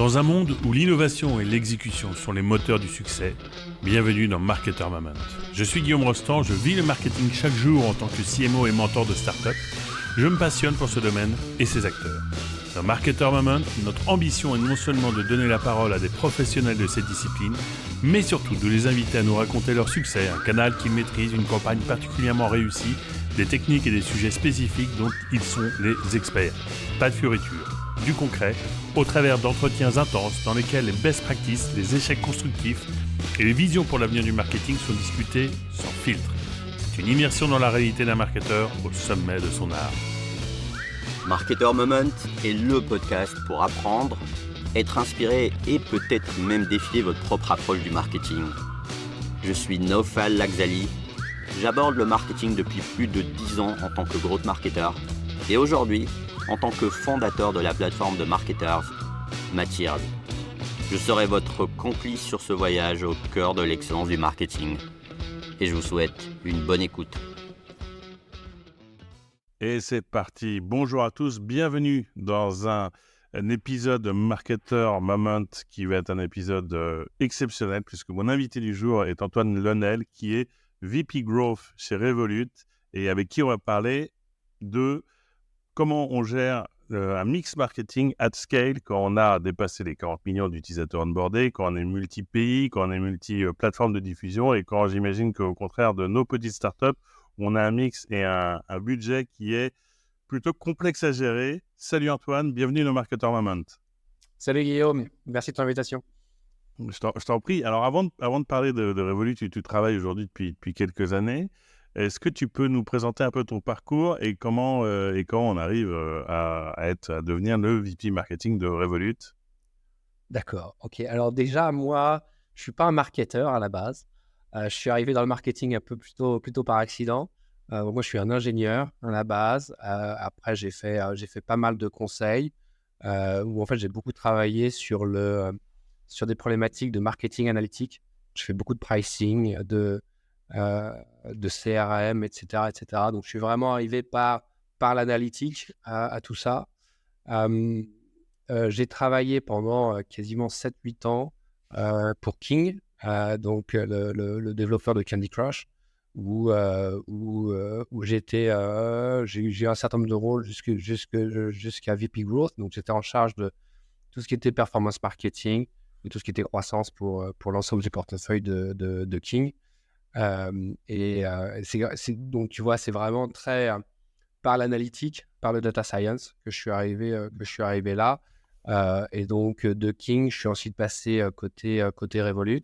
Dans un monde où l'innovation et l'exécution sont les moteurs du succès, bienvenue dans Marketer Moment. Je suis Guillaume Rostand, je vis le marketing chaque jour en tant que CMO et mentor de start-up. Je me passionne pour ce domaine et ses acteurs. Dans Marketer Moment, notre ambition est non seulement de donner la parole à des professionnels de cette discipline, mais surtout de les inviter à nous raconter leur succès, un canal qu'ils maîtrisent, une campagne particulièrement réussie, des techniques et des sujets spécifiques dont ils sont les experts. Pas de fioritures, du concret, au travers d'entretiens intenses dans lesquels les best practices, les échecs constructifs et les visions pour l'avenir du marketing sont discutés sans filtre. C'est une immersion dans la réalité d'un marketeur au sommet de son art. Marketer Moment est le podcast pour apprendre, être inspiré et peut-être même défier votre propre approche du marketing. Je suis Naufal Lakzali. J'aborde le marketing depuis plus de 10 ans en tant que growth marketer et aujourd'hui en tant que fondateur de la plateforme de marketers Mathird. Je serai votre complice sur ce voyage au cœur de l'excellence du marketing et je vous souhaite une bonne écoute. Et c'est parti. Bonjour à tous, bienvenue dans un épisode de Marketer Moment qui va être un épisode exceptionnel puisque mon invité du jour est Antoine Lenel qui est VP Growth chez Revolut et avec qui on va parler de comment on gère un mix marketing at scale quand on a dépassé les 40 millions d'utilisateurs onboardés, quand on est multi-pays, quand on est multi-plateforme de diffusion et quand j'imagine qu'au contraire de nos petites startups, on a un mix et un budget qui est plutôt complexe à gérer. Salut Antoine, bienvenue dans Marketer Moment. Salut Guillaume, merci de ton invitation. Je t'en prie. Alors avant de parler de Revolut, tu travailles aujourd'hui depuis quelques années. Est-ce que tu peux nous présenter un peu ton parcours et comment on arrive à devenir le VP marketing de Revolut? D'accord, ok. Alors déjà, moi, je ne suis pas un marketeur à la base. Je suis arrivé dans le marketing un peu plutôt par accident. Moi, je suis un ingénieur à la base. Après, j'ai fait pas mal de conseils où en fait, j'ai beaucoup travaillé sur des problématiques de marketing analytique. Je fais beaucoup de pricing, de CRM, etc., etc. Donc, je suis vraiment arrivé par l'analytique à tout ça. J'ai travaillé pendant quasiment 7-8 ans pour King, donc le développeur de Candy Crush, où j'ai eu un certain nombre de rôles jusqu'à VP Growth. Donc, j'étais en charge de tout ce qui était performance marketing et tout ce qui était croissance pour l'ensemble du portefeuille de King. Donc, tu vois, c'est vraiment très par l'analytique, par le data science que je suis arrivé là. Et donc, de King, je suis ensuite passé côté Revolut.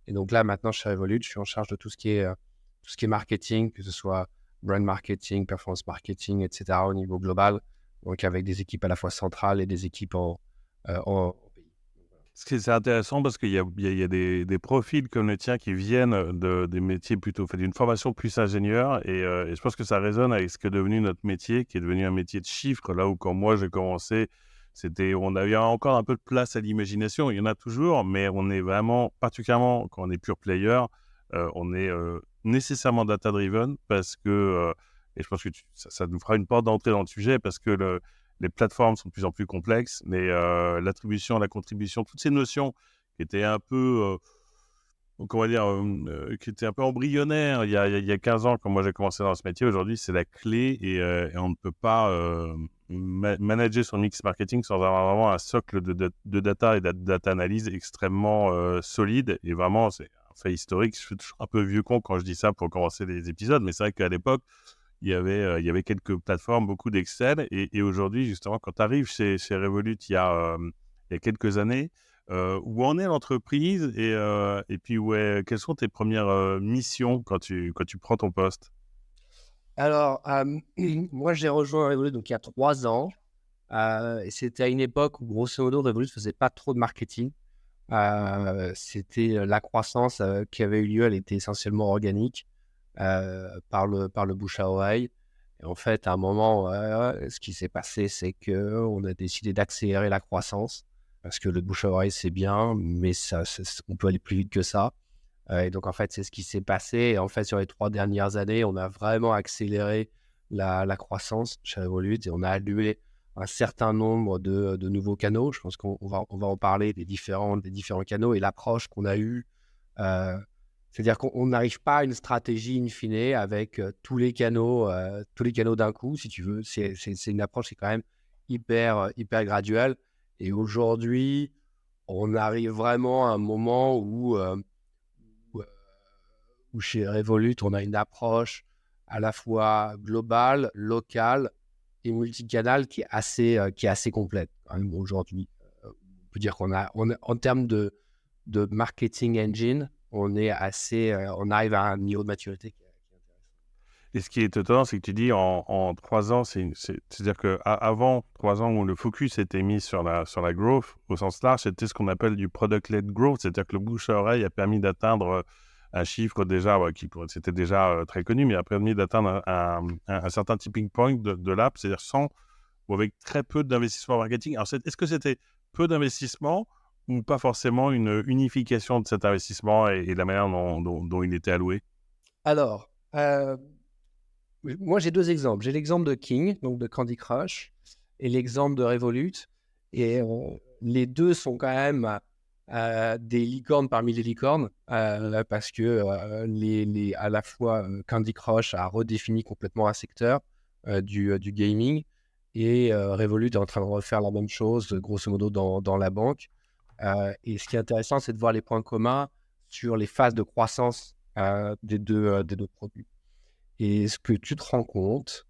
Et donc là, maintenant, chez Revolut, je suis en charge de tout ce qui est marketing, que ce soit brand marketing, performance marketing, etc. au niveau global. Donc, avec des équipes à la fois centrales et des équipes en pays. C'est intéressant parce qu'il y a des profils comme le tien qui viennent des métiers plutôt, d'une formation plus ingénieur et je pense que ça résonne avec ce qu'est devenu notre métier, qui est devenu un métier de chiffres, là où quand moi j'ai commencé, on avait encore un peu de place à l'imagination, il y en a toujours, mais on est vraiment, particulièrement quand on est pure player, on est nécessairement data-driven parce que, et je pense que ça nous fera une porte d'entrée dans le sujet parce que les plateformes sont de plus en plus complexes, mais l'attribution, la contribution, toutes ces notions qui étaient un peu, qui étaient un peu embryonnaires il y a 15 ans quand moi j'ai commencé dans ce métier, aujourd'hui c'est la clé et on ne peut pas manager son mix marketing sans avoir vraiment un socle de data et de data analyse extrêmement solide. Et vraiment, c'est un fait historique. Je suis toujours un peu vieux con quand je dis ça pour commencer les épisodes, mais c'est vrai qu'à l'époque, il y avait quelques plateformes, beaucoup d'Excel. Et aujourd'hui, justement, quand tu arrives chez Revolut il y a quelques années, où en est l'entreprise et puis quelles sont tes premières missions quand tu prends ton poste? Alors, moi, j'ai rejoint Revolut donc, il y a 3 ans. Et c'était à une époque où, grosso modo, Revolut ne faisait pas trop de marketing. C'était la croissance qui avait eu lieu, elle était essentiellement organique. Par le bouche à oreille. Et en fait, à un moment, ce qui s'est passé, c'est qu'on a décidé d'accélérer la croissance parce que le bouche à oreille, c'est bien, mais on peut aller plus vite que ça. Et donc, en fait, c'est ce qui s'est passé. Et en fait, sur les 3 dernières années, on a vraiment accéléré la croissance chez Revolut et on a allumé un certain nombre de nouveaux canaux. Je pense on va en parler des différents canaux et l'approche qu'on a eue. C'est-à-dire qu'on n'arrive pas à une stratégie in fine avec tous les canaux d'un coup, si tu veux. C'est une approche qui est quand même hyper graduelle. Et aujourd'hui, on arrive vraiment à un moment où chez Revolut, on a une approche à la fois globale, locale et multicanal qui est assez complète quand même aujourd'hui. On peut dire en termes de marketing engine, on arrive à un niveau de maturité qui est intéressant. Et ce qui est étonnant, c'est que tu dis en 3 ans, c'est-à-dire qu'avant 3 ans où le focus était mis sur la growth, au sens large, c'était ce qu'on appelle du product-led growth, c'est-à-dire que le bouche à oreille a permis d'atteindre un chiffre déjà, c'était déjà très connu, mais a permis d'atteindre un certain tipping point de l'app, c'est-à-dire sans ou avec très peu d'investissement marketing. Alors, est-ce que c'était peu d'investissement ou pas forcément une unification de cet investissement et de la manière dont il était alloué? Alors, moi, j'ai 2 exemples. J'ai l'exemple de King, donc de Candy Crush, et l'exemple de Revolut. Et les 2 sont quand même des licornes parmi les licornes, parce que à la fois Candy Crush a redéfini complètement un secteur du gaming, et Revolut est en train de refaire la même chose, grosso modo, dans la banque. Et ce qui est intéressant, c'est de voir les points communs sur les phases de croissance des deux produits. Et ce que tu te rends compte,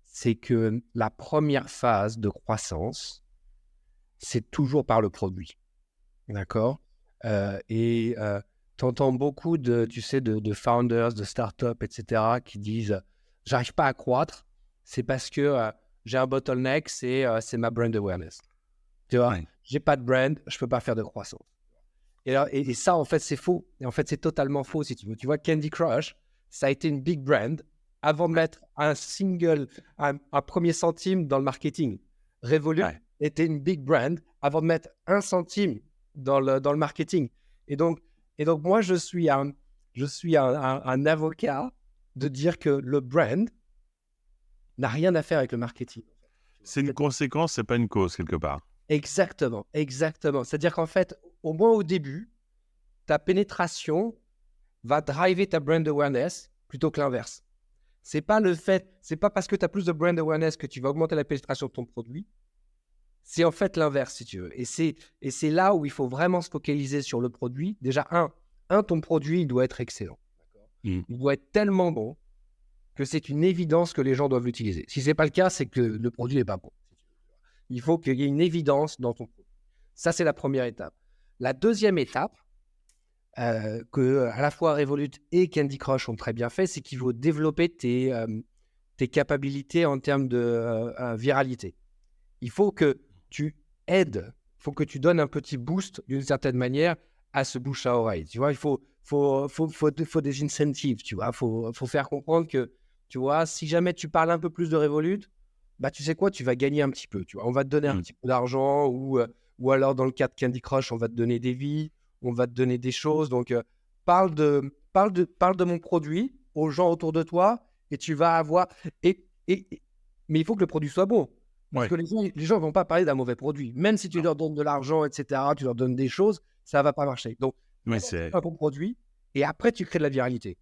c'est que la première phase de croissance, c'est toujours par le produit. D'accord? Et tu entends beaucoup de founders, de startups, etc., qui disent « J'arrive pas à croître, c'est parce que j'ai un bottleneck, c'est ma brand awareness. » Tu vois? Ouais. J'ai pas de brand, je peux pas faire de croissance. Et ça, en fait, c'est faux. Et en fait, c'est totalement faux, si tu veux. Tu vois, Candy Crush, ça a été une big brand avant de mettre un premier centime dans le marketing. Revolut était une big brand avant de mettre 1 centime dans le marketing. Et donc moi, je suis un avocat de dire que le brand n'a rien à faire avec le marketing. C'est une conséquence, c'est pas une cause quelque part. Exactement. C'est-à-dire qu'en fait, au moins au début, ta pénétration va driver ta brand awareness plutôt que l'inverse. C'est pas parce que tu as plus de brand awareness que tu vas augmenter la pénétration de ton produit. C'est en fait l'inverse, si tu veux. Et c'est là où il faut vraiment se focaliser sur le produit. Déjà, ton produit, il doit être excellent. Il doit être tellement bon que c'est une évidence que les gens doivent l'utiliser. Si ce n'est pas le cas, c'est que le produit n'est pas bon. Il faut qu'il y ait une évidence dans ton produit. Ça, c'est la première étape. La deuxième étape, que à la fois Revolut et Candy Crush ont très bien fait, c'est qu'il faut développer tes capacités en termes de viralité. Il faut que tu aides, il faut que tu donnes un petit boost d'une certaine manière à ce bouche à oreille. Tu vois, il faut des incentives, tu vois, faut faire comprendre que, tu vois, si jamais tu parles un peu plus de Revolut, bah tu sais quoi, tu vas gagner un petit peu, tu vois. On va te donner un petit peu d'argent ou alors dans le cas de Candy Crush, on va te donner des vies, on va te donner des choses. Donc parle de mon produit aux gens autour de toi et tu vas avoir mais il faut que le produit soit bon. Parce que les gens ne vont pas parler d'un mauvais produit. Même si tu leur donnes de l'argent, etc., tu leur donnes des choses, ça ne va pas marcher. Donc, c'est un bon produit et après, tu crées de la viralité.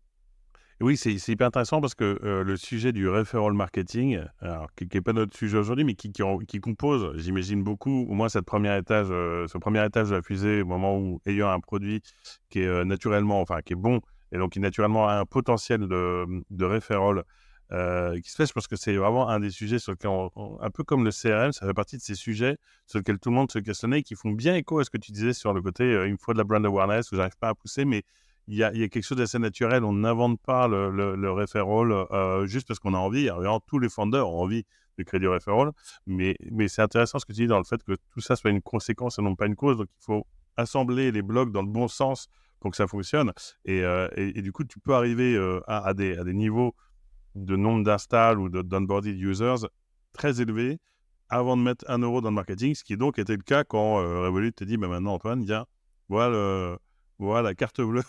Oui, c'est hyper intéressant parce que le sujet du referral marketing, alors, qui n'est pas notre sujet aujourd'hui, mais qui compose, j'imagine beaucoup, au moins ce premier étage de la fusée, au moment où, ayant un produit qui est qui est bon, et donc qui naturellement a un potentiel de referral qui se fait. Je pense que c'est vraiment un des sujets sur lesquels, un peu comme le CRM, ça fait partie de ces sujets sur lesquels tout le monde se questionnait et qui font bien écho à ce que tu disais sur le côté, il me faut de la brand awareness, où j'arrive pas à pousser, mais il y a quelque chose d'assez naturel. On n'invente pas le referral juste parce qu'on a envie. Alors, tous les founders ont envie de créer du referral, mais c'est intéressant ce que tu dis dans le fait que tout ça soit une conséquence et non pas une cause. Donc, il faut assembler les blocs dans le bon sens pour que ça fonctionne. Et du coup, tu peux arriver à des niveaux de nombre d'installs ou d'onboarded users très élevés avant de mettre 1 euro dans le marketing, ce qui donc était le cas quand Revolut t'a dit maintenant, Antoine, viens, voilà la carte bleue,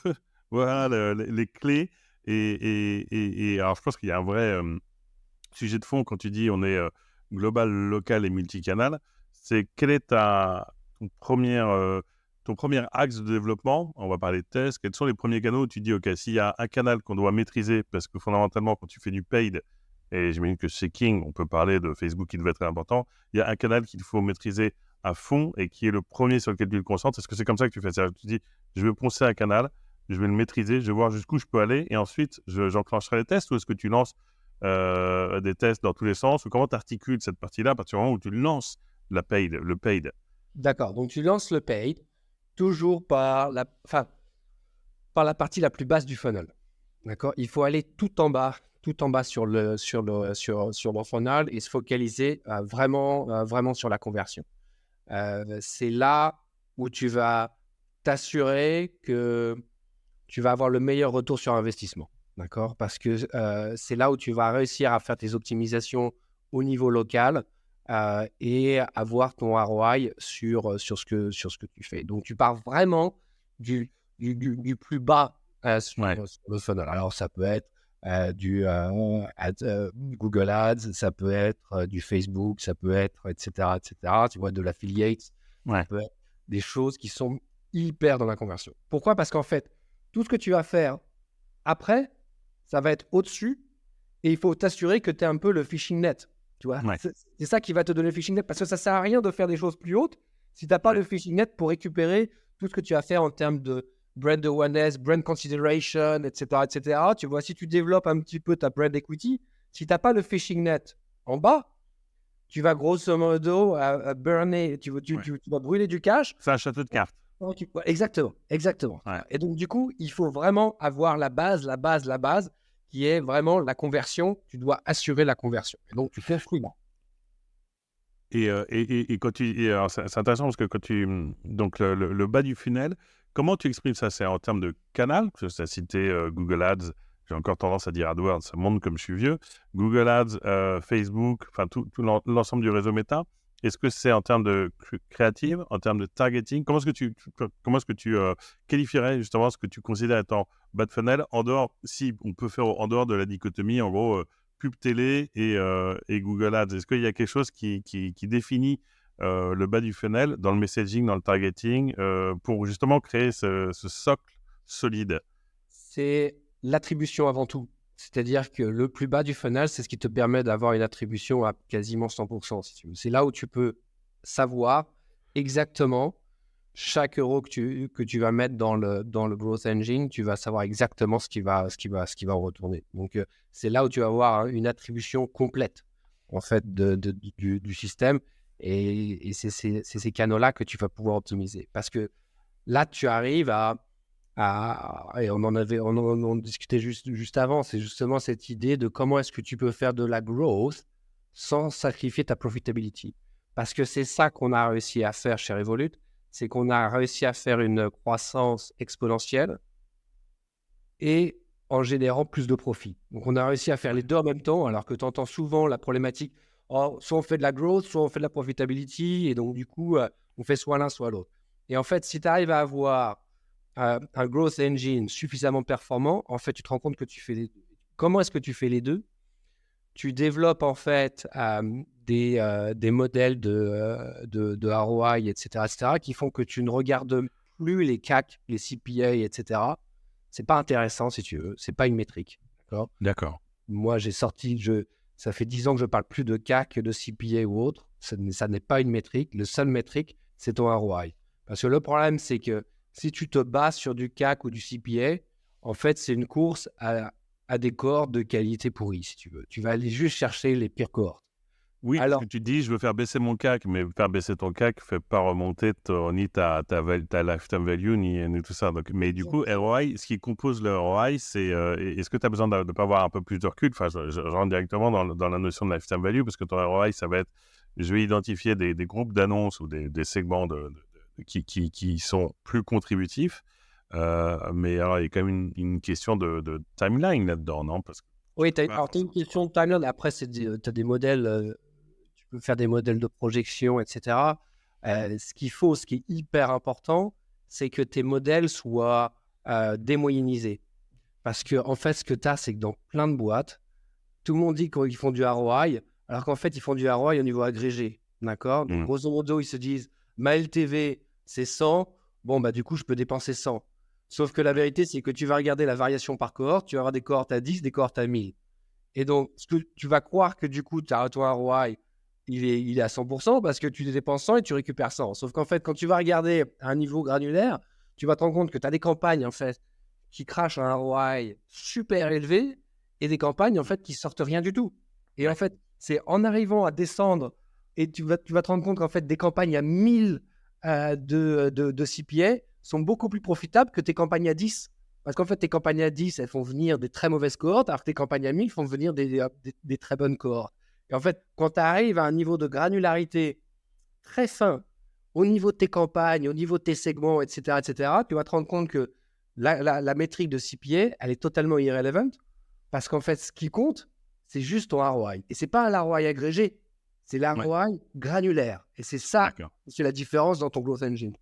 voilà les clés. Et alors, je pense qu'il y a un vrai sujet de fond quand tu dis on est global, local et multicanal, c'est quel est ton premier axe de développement? On va parler de tests. Quels sont les premiers canaux où tu dis, OK, s'il y a un canal qu'on doit maîtriser, parce que fondamentalement, quand tu fais du paid, et j'imagine que chez King, on peut parler de Facebook qui devait être très important, il y a un canal qu'il faut maîtriser à fond et qui est le premier sur lequel tu te concentres. Est-ce que c'est comme ça que tu fais ça? Tu dis, je vais poncer un canal, je vais le maîtriser, je vais voir jusqu'où je peux aller et ensuite, j'enclencherai les tests, ou est-ce que tu lances des tests dans tous les sens, ou comment tu articules cette partie-là à partir du moment où tu lances le paid? D'accord, donc tu lances le paid toujours par la partie la plus basse du funnel. D'accord, il faut aller tout en bas sur le funnel et se focaliser vraiment sur la conversion. C'est là où tu vas t'assurer que tu vas avoir le meilleur retour sur investissement. D'accord, parce que c'est là où tu vas réussir à faire tes optimisations au niveau local et avoir ton ROI sur ce que tu fais. Donc, tu pars vraiment du plus bas sur le funnel. Alors, ça peut être Google Ads, ça peut être du Facebook, ça peut être, etc., tu vois, de l'affiliate. Ça peut être des choses qui sont hyper dans la conversion. Pourquoi? Parce qu'en fait, tout ce que tu vas faire après, ça va être au-dessus et il faut t'assurer que tu es un peu le fishing net. Tu vois, c'est ça qui va te donner le phishing net, parce que ça ne sert à rien de faire des choses plus hautes si tu n'as pas le phishing net pour récupérer tout ce que tu vas faire en termes de brand awareness, brand consideration, etc. Tu vois, si tu développes un petit peu ta brand equity, si tu n'as pas le phishing net en bas, tu vas grosso modo burner, tu vas brûler du cash. C'est un château de cartes. Exactement. Ouais. Et donc, du coup, il faut vraiment avoir la base, qui est vraiment la conversion. Tu dois assurer la conversion. Et donc, tu fais fluidement. Et alors c'est intéressant parce que quand donc le bas du funnel, comment tu exprimes ça? C'est en termes de canal, parce que tu as cité Google Ads, j'ai encore tendance à dire AdWords, ça montre comme je suis vieux. Google Ads, Facebook, enfin tout l'ensemble du réseau Meta. Est-ce que c'est en termes de créative, en termes de targeting? Comment est-ce que tu qualifierais justement ce que tu considères étant bas de funnel, en dehors, si on peut faire en dehors de la dichotomie, en gros, pub télé et Google Ads? Est-ce qu'il y a quelque chose qui définit le bas du funnel dans le messaging, dans le targeting, pour justement créer ce socle solide? C'est l'attribution avant tout. C'est-à-dire que le plus bas du funnel, c'est ce qui te permet d'avoir une attribution à quasiment 100%, si tu veux. C'est là où tu peux savoir exactement chaque euro que tu vas mettre dans le growth engine, tu vas savoir exactement ce qui va retourner. Donc, c'est là où tu vas avoir une attribution complète, en fait, du système. Et c'est ces canaux-là que tu vas pouvoir optimiser. Parce que là, tu arrives et on en discutait juste avant, c'est justement cette idée de comment est-ce que tu peux faire de la growth sans sacrifier ta profitability. Parce que c'est ça qu'on a réussi à faire chez Revolut, c'est qu'on a réussi à faire une croissance exponentielle et en générant plus de profit. Donc, on a réussi à faire les deux en même temps, alors que tu entends souvent la problématique, soit on fait de la growth, soit on fait de la profitability, et donc du coup, on fait soit l'un, soit l'autre. Et en fait, si tu arrives à avoir un growth engine suffisamment performant, en fait, tu te rends compte que tu fais les deux. Comment est-ce que tu fais les deux? Tu développes en fait des modèles de ROI, etc., qui font que tu ne regardes plus les CAC, les CPA, etc. C'est pas intéressant, si tu veux. C'est pas une métrique. D'accord. Moi, ça fait 10 ans que je parle plus de CAC, de CPA ou autre. Ça n'est pas une métrique. Le seul métrique, c'est ton ROI. Parce que le problème, c'est que si tu te bases sur du CAC ou du CPA, en fait, c'est une course à des cohortes de qualité pourrie, si tu veux. Tu vas aller juste chercher les pires cohortes. Oui, alors, parce que tu dis, je veux faire baisser mon CAC, mais faire baisser ton CAC ne fait pas remonter ni ta lifetime value, ni tout ça. Donc, mais du coup, ROI, ce qui compose le ROI, c'est est-ce que tu as besoin de ne pas avoir un peu plus de recul? Enfin, je rentre directement dans la notion de lifetime value, parce que ton ROI, ça va être, je vais identifier des groupes d'annonces ou des segments qui sont plus contributifs. Mais alors, il y a quand même une question de timeline là-dedans, non? Parce que oui, tu as une question de timeline. Après, tu as des modèles, tu peux faire des modèles de projection, etc. Ce qui est hyper important, c'est que tes modèles soient démoyennisés. Parce que, en fait, ce que tu as, c'est que dans plein de boîtes, tout le monde dit qu'ils font du ROI. alors qu'en fait, ils font du ROI au niveau agrégé. D'accord? Donc, grosso modo, ils se disent, ma LTV, c'est 100. Bon, bah, du coup, je peux dépenser 100. Sauf que la vérité, c'est que tu vas regarder la variation par cohorte. Tu vas avoir des cohortes à 10, des cohortes à 1000. Et donc, ce que tu vas croire que du coup, ton ROI, il est à 100% parce que tu dépenses 100 et tu récupères 100. Sauf qu'en fait, quand tu vas regarder à un niveau granulaire, tu vas te rendre compte que tu as des campagnes, en fait, qui crachent un ROI super élevé et des campagnes, en fait, qui sortent rien du tout. Et en fait, c'est en arrivant à descendre et tu vas te rendre compte qu'en fait, des campagnes à 1000 de CPA sont beaucoup plus profitables que tes campagnes à 10. Parce qu'en fait, tes campagnes à 10, elles font venir des très mauvaises cohortes, alors que tes campagnes à 1000 font venir des très bonnes cohortes. Et en fait, quand tu arrives à un niveau de granularité très fin, au niveau de tes campagnes, au niveau de tes segments, etc., tu vas te rendre compte que la métrique de CPA, elle est totalement irrelevant, parce qu'en fait, ce qui compte, c'est juste ton ROI. Et ce n'est pas un ROI agrégé, c'est l'ROI granulaire. Et c'est ça, c'est la différence dans ton growth engine.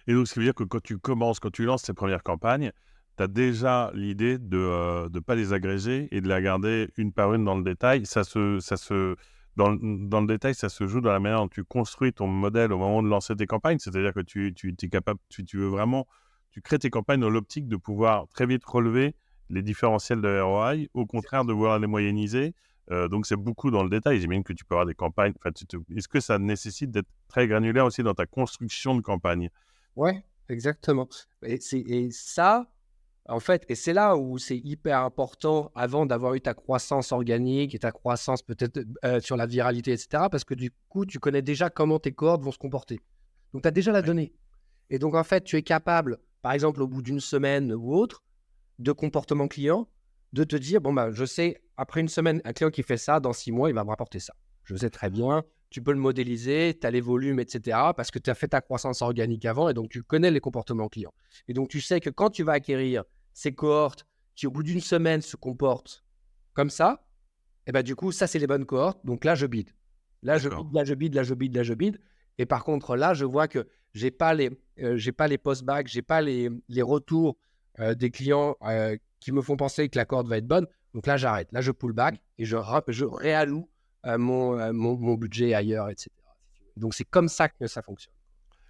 Et donc, ce qui veut dire que quand tu lances tes premières campagnes, tu as déjà l'idée de ne pas les agréger et de les regarder une par une dans le détail. Dans le détail, ça se joue dans la manière dont tu construis ton modèle au moment de lancer tes campagnes. C'est-à-dire que tu es capable, tu veux vraiment, tu crées tes campagnes dans l'optique de pouvoir très vite relever les différentiels de ROI, au contraire de vouloir les moyenniser. Donc, c'est beaucoup dans le détail. J'imagine que tu peux avoir des campagnes. Est-ce que ça nécessite d'être très granulaire aussi dans ta construction de campagne? Ouais, exactement. Et ça, en fait, et c'est là où c'est hyper important avant d'avoir eu ta croissance organique et ta croissance peut-être sur la viralité, etc. Parce que du coup, tu connais déjà comment tes cohortes vont se comporter. Donc, tu as déjà la donnée. Et donc, en fait, tu es capable, par exemple, au bout d'une semaine ou autre, de comportement client, de te dire, bon, bah, je sais, après une semaine, un client qui fait ça, dans 6 mois, il va me rapporter ça. Je sais très bien. Tu peux le modéliser, tu as les volumes, etc. parce que tu as fait ta croissance organique avant et donc tu connais les comportements clients. Et donc, tu sais que quand tu vas acquérir ces cohortes qui, au bout d'une semaine, se comportent comme ça, et ben du coup, ça, c'est les bonnes cohortes. Donc là, je bide. Là, je bide, là, je bide, là, je bide, là, je bide. Et par contre, là, je vois que j'ai pas les post-back, j'ai pas les retours des clients qui me font penser que la cohorte va être bonne. Donc là, j'arrête. Là, je pull back et je réalloue mon budget ailleurs, etc. Donc, c'est comme ça que ça fonctionne.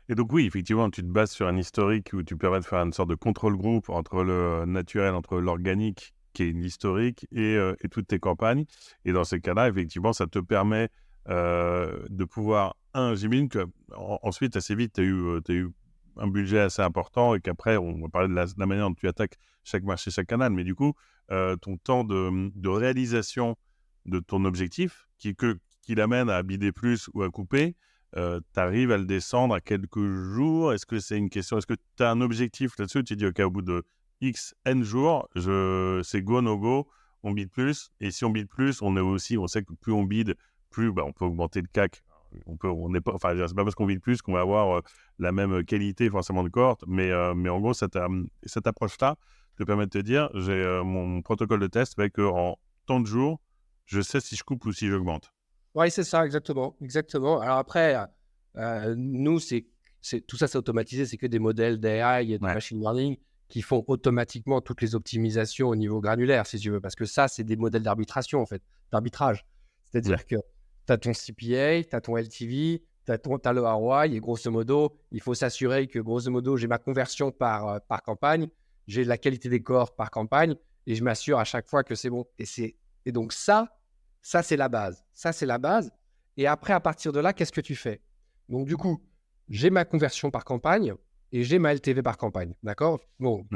Et donc oui, effectivement, tu te bases sur un historique où tu permets de faire une sorte de contrôle groupe entre le naturel, entre l'organique, qui est l'historique, et toutes tes campagnes. Et dans ces cas-là, effectivement, ça te permet de pouvoir... j'imagine qu'ensuite, assez vite, tu as eu un budget assez important et qu'après, on va parler de la manière dont tu attaques chaque marché, chaque canal. Mais du coup, ton temps de réalisation de ton objectif, qui l'amène à bider plus ou à couper, tu arrives à le descendre à quelques jours. Est-ce que c'est une question? Est-ce que tu as un objectif là-dessus? Tu te dis, OK, au bout de X, N jours, c'est go, no go, on bide plus. Et si on bide plus, on sait que plus on bide, plus on peut augmenter le CAC. C'est pas parce qu'on bide plus qu'on va avoir la même qualité forcément de cohorte. Mais en gros, cette approche-là te permet de te dire, j'ai mon protocole de test fait qu'en tant de jours, je sais si je coupe ou si j'augmente. Oui, c'est ça, exactement. Alors après, nous, tout ça, c'est automatisé. C'est que des modèles d'AI et de machine learning qui font automatiquement toutes les optimisations au niveau granulaire, si tu veux. Parce que ça, c'est des modèles d'arbitration, en fait, d'arbitrage. C'est-à-dire que tu as ton CPA, tu as ton LTV, tu as le ROI, et grosso modo, il faut s'assurer que, grosso modo, j'ai ma conversion par campagne, j'ai la qualité des cohortes par campagne, et je m'assure à chaque fois que c'est bon. Et donc ça, c'est la base. Ça, c'est la base. Et après, à partir de là, qu'est-ce que tu fais? Donc, du coup, j'ai ma conversion par campagne et j'ai ma LTV par campagne. D'accord? Bon,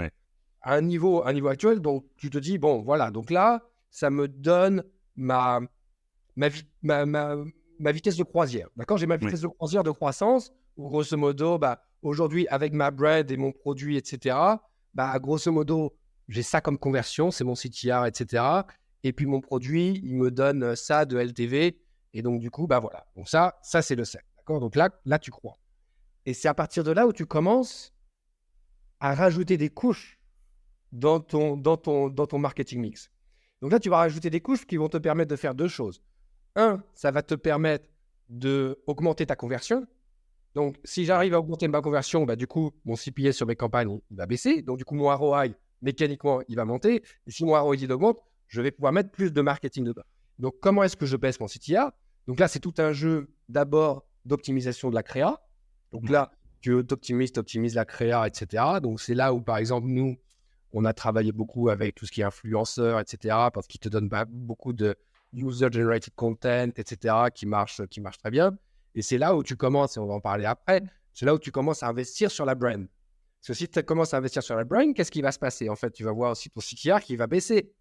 à un niveau actuel, donc tu te dis, bon, voilà. Donc là, ça me donne ma vitesse de croisière. D'accord? J'ai ma vitesse de croisière de croissance où, grosso modo, aujourd'hui, avec ma brand et mon produit, etc., grosso modo, j'ai ça comme conversion, c'est mon CTR, etc. Et puis, mon produit, il me donne ça de LTV. Et donc, du coup, voilà. Donc, ça c'est le sel. D'accord? Donc là, tu crois. Et c'est à partir de là où tu commences à rajouter des couches dans ton marketing mix. Donc là, tu vas rajouter des couches qui vont te permettre de faire deux choses. Un, ça va te permettre d'augmenter ta conversion. Donc, si j'arrive à augmenter ma conversion, du coup, mon CPA sur mes campagnes, il va baisser. Donc, du coup, mon ROI, mécaniquement, il va monter. Et si mon ROI, il augmente, je vais pouvoir mettre plus de marketing dedans. Donc, comment est-ce que je baisse mon CTR? Donc là, c'est tout un jeu d'abord d'optimisation de la créa. Donc là, tu optimises la créa, etc. Donc, c'est là où, par exemple, nous, on a travaillé beaucoup avec tout ce qui est influenceur, etc. parce qu'ils te donnent beaucoup de user-generated content, etc. qui marche très bien. Et c'est là où tu commences, et on va en parler après, c'est là où tu commences à investir sur la brand. Parce que si tu commences à investir sur la brand, qu'est-ce qui va se passer? En fait, tu vas voir aussi ton CTR qui va baisser.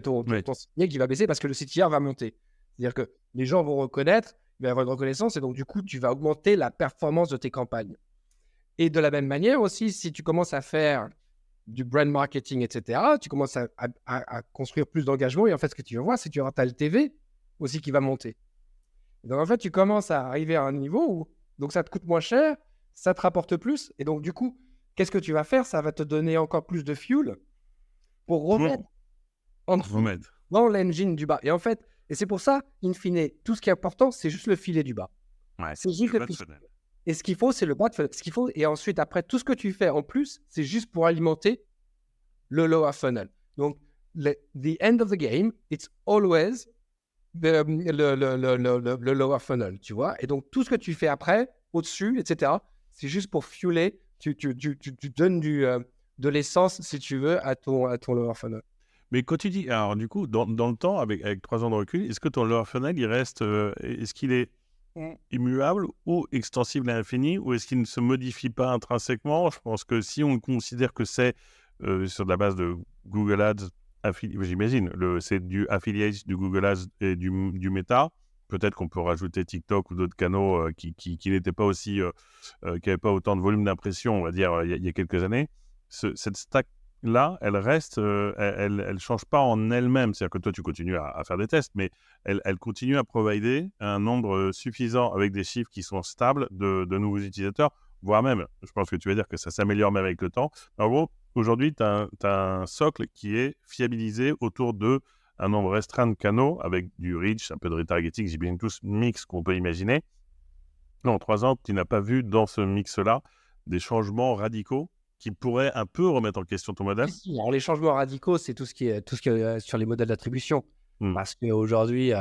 Ton CTR qui va baisser parce que le CTR va monter. C'est-à-dire que les gens vont reconnaître, il va y avoir une reconnaissance, et donc du coup, tu vas augmenter la performance de tes campagnes. Et de la même manière aussi, si tu commences à faire du brand marketing, etc., tu commences à construire plus d'engagement. Et en fait, ce que tu vas voir, c'est que tu auras ta LTV aussi qui va monter. Et donc, en fait, tu commences à arriver à un niveau où donc ça te coûte moins cher, ça te rapporte plus. Et donc, du coup, qu'est-ce que tu vas faire? Ça va te donner encore plus de fuel pour remettre dans l'engine du bas. Et en fait, et c'est pour ça, in fine, tout ce qui est important, c'est juste le filet du bas. Ouais, c'est juste le filet. Et ce qu'il faut, c'est le bas de funnel. Ce qu'il faut, et ensuite, après, tout ce que tu fais en plus, c'est juste pour alimenter le lower funnel. Donc, the end of the game, it's always le lower funnel, tu vois. Et donc, tout ce que tu fais après, au-dessus, etc., c'est juste pour fueler. Tu donnes de l'essence, si tu veux, à ton lower funnel. Mais quand tu dis, alors du coup, dans le temps, avec 3 ans de recul, est-ce que ton lower funnel, il reste, est-ce qu'il est immuable ou extensible à l'infini, ou est-ce qu'il ne se modifie pas intrinsèquement? Je pense que si on considère que c'est sur la base de Google Ads, j'imagine, c'est du affiliate, du Google Ads et du Meta. Peut-être qu'on peut rajouter TikTok ou d'autres canaux qui n'étaient pas aussi, qui n'avaient pas autant de volume d'impression, on va dire, il y a quelques années. Cette stack-là, elle reste, elle change pas en elle-même. C'est-à-dire que toi, tu continues à faire des tests, mais elle continue à provider un nombre suffisant avec des chiffres qui sont stables de nouveaux utilisateurs, voire même, je pense que tu vas dire que ça s'améliore même avec le temps. En gros, aujourd'hui, tu as un socle qui est fiabilisé autour de un nombre restreint de canaux avec du reach, un peu de retargeting, j'ai bien tous mix qu'on peut imaginer. En 3 ans, tu n'as pas vu dans ce mix-là des changements radicaux qui pourraient un peu remettre en question ton modèle? Alors, les changements radicaux, c'est tout ce qui est sur les modèles d'attribution. Parce qu'aujourd'hui,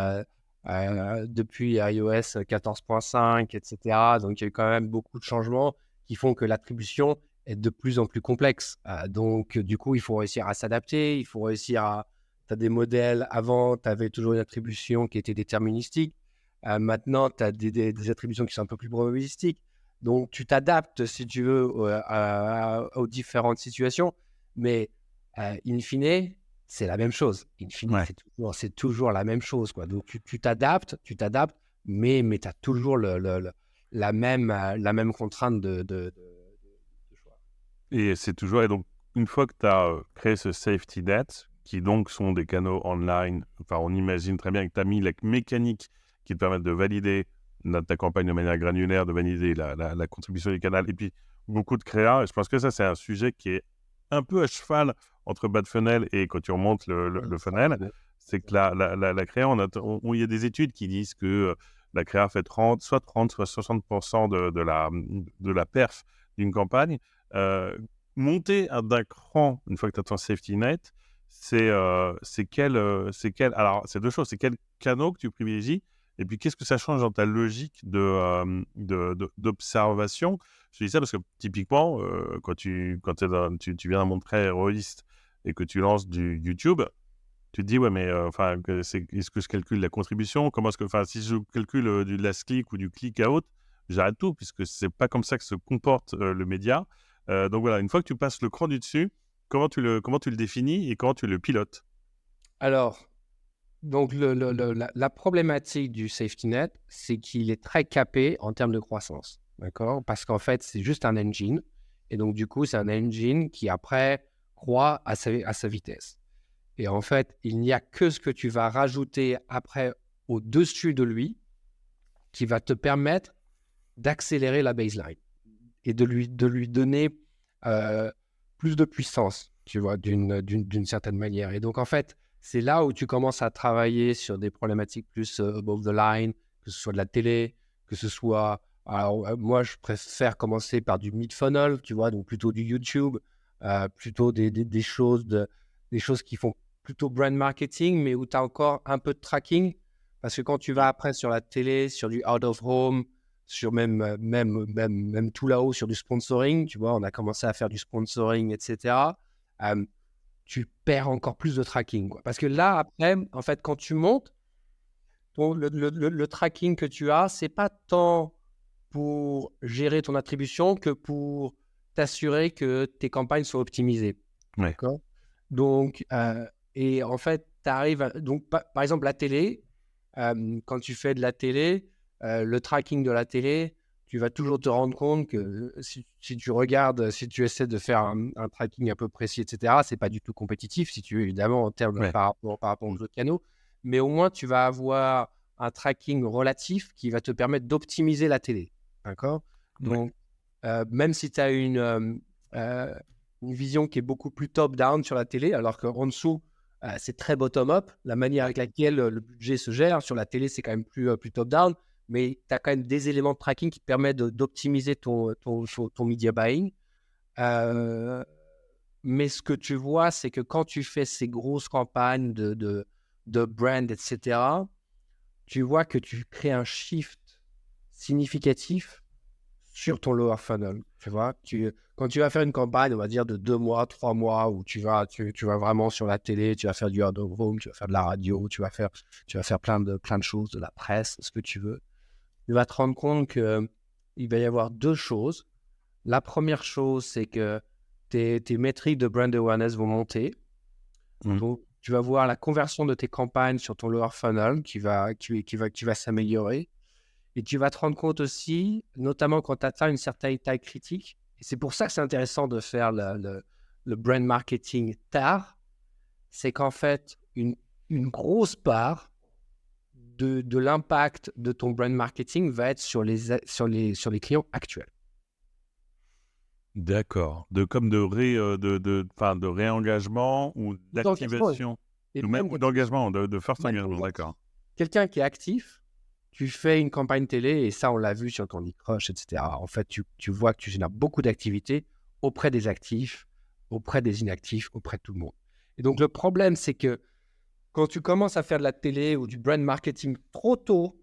depuis iOS 14.5, etc., donc il y a eu quand même beaucoup de changements qui font que l'attribution est de plus en plus complexe. Donc, du coup, il faut réussir à s'adapter, il faut réussir à... Tu as des modèles, avant, tu avais toujours une attribution qui était déterministique. Maintenant, tu as des attributions qui sont un peu plus probabilistiques. Donc, tu t'adaptes, si tu veux, aux différentes situations. Mais, in fine, c'est la même chose. In fine, c'est toujours la même chose, quoi. Donc, tu t'adaptes, mais tu as toujours la même contrainte de choix. Et c'est toujours... Et donc, une fois que tu as créé ce safety net, qui donc sont des canaux online, enfin, on imagine très bien que tu as mis la mécanique qui te permettent de valider ta campagne de manière granulaire, de valider la contribution du canal, et puis beaucoup de créa. Et je pense que ça, c'est un sujet qui est un peu à cheval entre bas de funnel et quand tu remontes le funnel. C'est que la créa, il y a des études qui disent que la créa fait soit 60% de la perf d'une campagne. Monter d'un cran, une fois que tu as ton safety net, c'est quel... Alors, c'est 2 choses. C'est quel canal que tu privilégies? Et puis, qu'est-ce que ça change dans ta logique d'observation? Je dis ça parce que, typiquement, quand tu viens d'un monde très héroïste et que tu lances du YouTube, tu te dis, ouais, mais est-ce que je calcule la contribution? Si je calcule du last click ou du click out, j'arrête tout, puisque c'est pas comme ça que se comporte le média. Donc voilà, une fois que tu passes le cran du dessus, comment tu le définis et comment tu le pilotes? Alors, donc la problématique du safety net, c'est qu'il est très capé en termes de croissance, d'accord? Parce qu'en fait, c'est juste un engine. Et donc, du coup, c'est un engine qui, après, croît à sa vitesse. Et en fait, il n'y a que ce que tu vas rajouter après au-dessus de lui qui va te permettre d'accélérer la baseline et de lui donner plus de puissance, tu vois, d'une certaine manière. Et donc, en fait, c'est là où tu commences à travailler sur des problématiques plus above the line, que ce soit de la télé, que ce soit... Alors, moi, je préfère commencer par du mid-funnel, tu vois, donc plutôt du YouTube, plutôt des choses qui font plutôt brand marketing, mais où tu as encore un peu de tracking. Parce que quand tu vas après sur la télé, sur du out of home, sur même tout là-haut sur du sponsoring, tu vois, on a commencé à faire du sponsoring, etc. Tu perds encore plus de tracking, quoi. Parce que là, après, en fait, quand tu montes, le tracking que tu as, c'est pas tant pour gérer ton attribution que pour t'assurer que tes campagnes soient optimisées. Ouais. D'accord. Donc, et en fait, tu arrives donc, par exemple, la télé, quand tu fais de la télé, le tracking de la télé, tu vas toujours te rendre compte que si tu regardes, si tu essaies de faire un tracking un peu précis, etc., c'est pas du tout compétitif, si tu veux, évidemment, en termes Ouais. par rapport aux autres canaux. Mais au moins, tu vas avoir un tracking relatif qui va te permettre d'optimiser la télé. D'accord. Donc, même si tu as une vision qui est beaucoup plus top-down sur la télé, alors qu'en dessous, c'est très bottom-up, la manière avec laquelle le budget se gère. Sur la télé, c'est quand même plus top-down, mais tu as quand même des éléments de tracking qui te permettent d'optimiser ton media buying. Mais ce que tu vois, c'est que quand tu fais ces grosses campagnes de brand, etc., tu vois que tu crées un shift significatif sur ton lower funnel. Tu vois, quand tu vas faire une campagne, on va dire de 2 mois, 3 mois, où tu vas vraiment sur la télé, tu vas faire du out of home, tu vas faire de la radio, tu vas faire plein de choses, de la presse, ce que tu veux. Tu vas te rendre compte qu'il va y avoir 2 choses. La première chose, c'est que tes métriques de brand awareness vont monter. Donc, tu vas voir la conversion de tes campagnes sur ton lower funnel qui va s'améliorer. Et tu vas te rendre compte aussi, notamment quand tu atteins une certaine taille critique, et c'est pour ça que c'est intéressant de faire le brand marketing tard, c'est qu'en fait, une grosse part de l'impact de ton brand marketing va être sur les clients actuels. D'accord. De réengagement ou d'activation. Ou même d'engagement, de force engagement, d'accord. Quelqu'un qui est actif, tu fais une campagne télé, et ça, on l'a vu sur ton lead crush, etc. En fait, tu vois que tu génères beaucoup d'activités auprès des actifs, auprès des inactifs, auprès de tout le monde. Et donc, le problème, c'est que quand tu commences à faire de la télé ou du brand marketing trop tôt,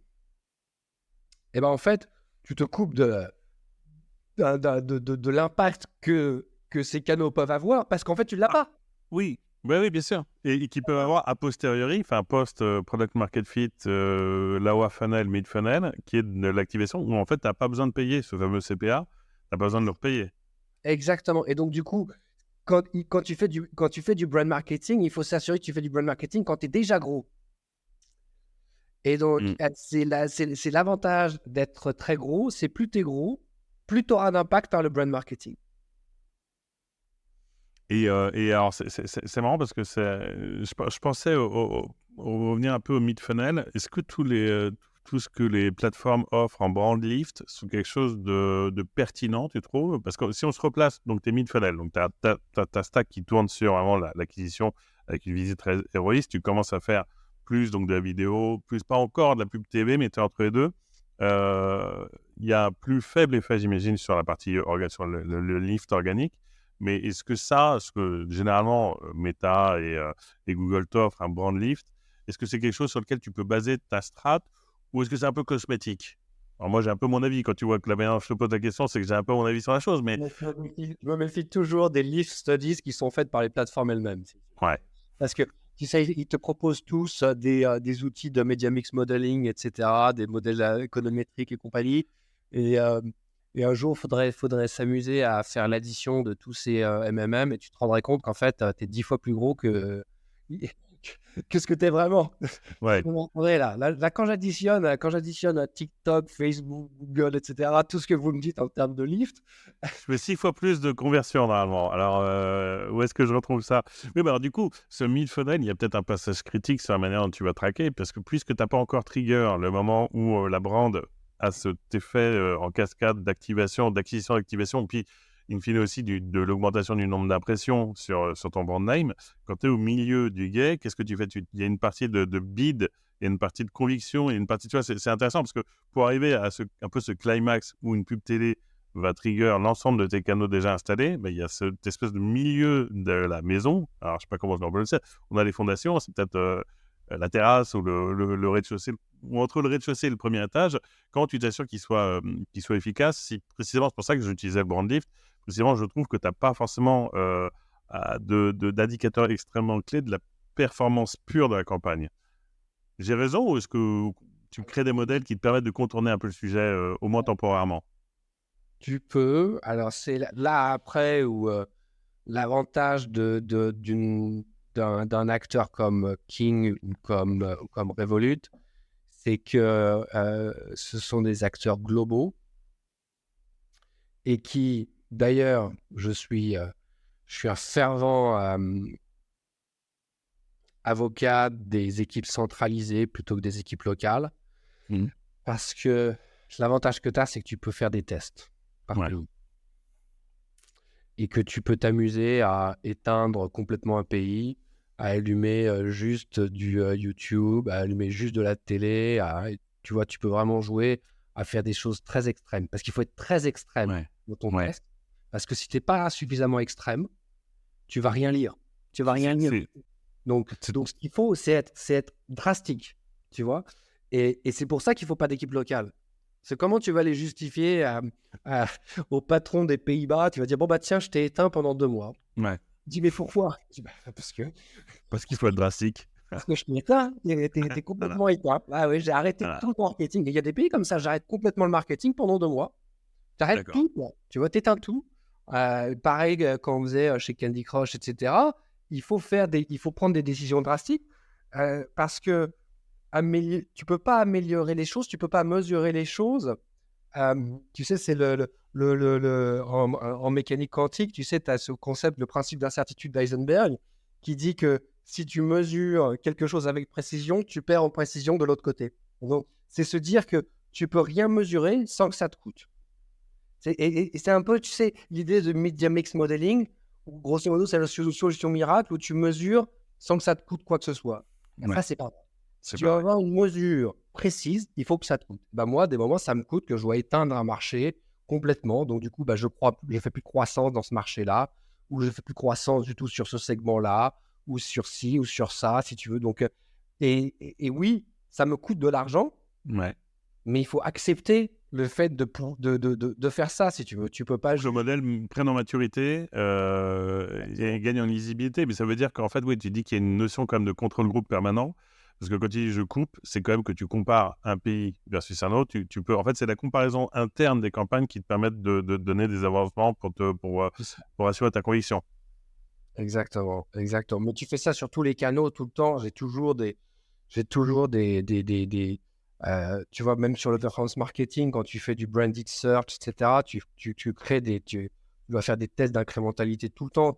eh ben, en fait, tu te coupes de l'impact que ces canaux peuvent avoir parce qu'en fait, tu ne l'as pas. Oui, oui, bien sûr. Et qui peuvent avoir a posteriori, enfin post-product market fit, lower funnel, mid funnel, qui est de l'activation où en fait, tu n'as pas besoin de payer ce fameux CPA, tu n'as pas besoin de le repayer. Exactement. Et donc, du coup, quand tu fais du brand marketing, il faut s'assurer que tu fais du brand marketing quand tu es déjà gros. Et donc, c'est l'avantage d'être très gros. C'est plus tu es gros, plus tu auras d'impact par le brand marketing. Et alors, c'est marrant parce que je pensais revenir un peu au mid-funnel. Est-ce que tout ce que les plateformes offrent en brand lift sont quelque chose de pertinent, tu trouves? Parce que si on se replace, donc tu es mid-funnel, donc tu as ta stack qui tourne sur vraiment l'acquisition avec une visite très héroïste, tu commences à faire plus donc de la vidéo, plus pas encore de la pub TV, mais tu es entre les deux. Il y a un plus faible effet, j'imagine, sur la partie sur le lift organique. Mais est-ce que généralement Meta et Google t'offrent un brand lift, est-ce que c'est quelque chose sur lequel tu peux baser ta strat ou est-ce que c'est un peu cosmétique? Alors moi j'ai un peu mon avis, quand tu vois que la manière dont je te pose la question, c'est que j'ai un peu mon avis sur la chose, mais... Je me méfie toujours des lift studies qui sont faites par les plateformes elles-mêmes. Ouais. Parce que tu sais, ils te proposent tous des outils de media mix modeling, etc., des modèles économétriques et compagnie. Et un jour, il faudrait s'amuser à faire l'addition de tous ces MMM et tu te rendrais compte qu'en fait, tu es 10 fois plus gros que ce que tu es vraiment. Ouais. Là, quand j'additionne TikTok, Facebook, Google, etc., tout ce que vous me dites en termes de lift. Je fais 6 fois plus de conversion normalement. Alors, où est-ce que je retrouve ça? Oui, bah alors du coup, ce mid-funnel, il y a peut-être un passage critique sur la manière dont tu vas traquer, parce que puisque tu n'as pas encore trigger le moment où la brand a cet effet en cascade d'activation, d'acquisition, puis in fine aussi de l'augmentation du nombre d'impressions sur ton brand name, quand tu es au milieu du guet, qu'est-ce que tu fais? Il y a une partie de bid, il y a une partie de conviction, il y a une partie, tu vois, c'est intéressant parce que pour arriver à un peu ce climax où une pub télé va trigger l'ensemble de tes canaux déjà installés, il y a cette espèce de milieu de la maison. Alors, je ne sais pas comment je le sais. On a les fondations, c'est peut-être la terrasse ou le rez-de-chaussée, ou entre le rez-de-chaussée et le premier étage. Comment tu t'assures qu'il soit efficace? Précisément, c'est pour ça que j'utilisais le brand lift. Précisément, je trouve que tu n'as pas forcément d'indicateurs extrêmement clés de la performance pure de la campagne. J'ai raison ou est-ce que tu crées des modèles qui te permettent de contourner un peu le sujet, au moins temporairement? Tu peux. Alors, c'est là après où l'avantage d'un acteur comme King ou comme Revolut, c'est que ce sont des acteurs globaux et qui, d'ailleurs, je suis un fervent avocat des équipes centralisées plutôt que des équipes locales, parce que l'avantage que tu as, c'est que tu peux faire des tests partout. Et que tu peux t'amuser à éteindre complètement un pays, à allumer juste du YouTube, à allumer juste de la télé. Tu vois, tu peux vraiment jouer à faire des choses très extrêmes. Parce qu'il faut être très extrême dans ton test. Parce que si tu n'es pas suffisamment extrême, tu ne vas rien lire. Tu vas rien lire. Donc, ce qu'il faut, c'est être drastique. Tu vois. Et c'est pour ça qu'il ne faut pas d'équipe locale. C'est comment tu vas les justifier au patron des Pays-Bas. Tu vas dire, bon, bah tiens, je t'ai éteint pendant 2 mois. Ouais. Il dit, mais pourquoi? Je dis, Parce qu'il faut être drastique. Parce que je t'ai éteint. T'es complètement éteint. Ah oui, j'ai arrêté tout le marketing. Il y a des pays comme ça, j'arrête complètement le marketing pendant 2 mois. J'arrête tout. Tu vois, t'éteins tout. Pareil, quand on faisait chez Candy Crush, etc., il faut prendre des décisions drastiques parce que tu peux pas améliorer les choses, tu peux pas mesurer les choses. Tu sais, c'est en mécanique quantique, tu sais, tu as ce concept, le principe d'incertitude d'Heisenberg, qui dit que si tu mesures quelque chose avec précision, tu perds en précision de l'autre côté. Donc, c'est se dire que tu peux rien mesurer sans que ça te coûte. Et c'est un peu, tu sais, l'idée de Media Mix Modeling, où grosso modo, c'est la solution miracle où tu mesures sans que ça te coûte quoi que ce soit. Ça, c'est pas vrai. Si tu veux avoir une mesure précise, il faut que ça te coûte. Moi, des moments, ça me coûte que je dois éteindre un marché complètement. Donc, du coup, je fais plus de croissance dans ce marché-là, ou je fais plus de croissance du tout sur ce segment-là, ou sur ci, ou sur ça, si tu veux. Donc, et oui, ça me coûte de l'argent, mais il faut accepter le fait de faire ça, si tu veux. Tu peux pas... Le modèle prenne en maturité et gagne en lisibilité. Mais ça veut dire qu'en fait, oui, tu dis qu'il y a une notion quand même de contrôle groupe permanent. Parce que quand tu dis je coupe, c'est quand même que tu compares un pays versus un autre. Tu peux, en fait, c'est la comparaison interne des campagnes qui te permettent de donner des avancements pour assurer ta conviction. Exactement. Mais tu fais ça sur tous les canaux tout le temps. J'ai toujours des tu vois, même sur le performance marketing, quand tu fais du branded search, etc., tu crées tu dois faire des tests d'incrémentalité tout le temps.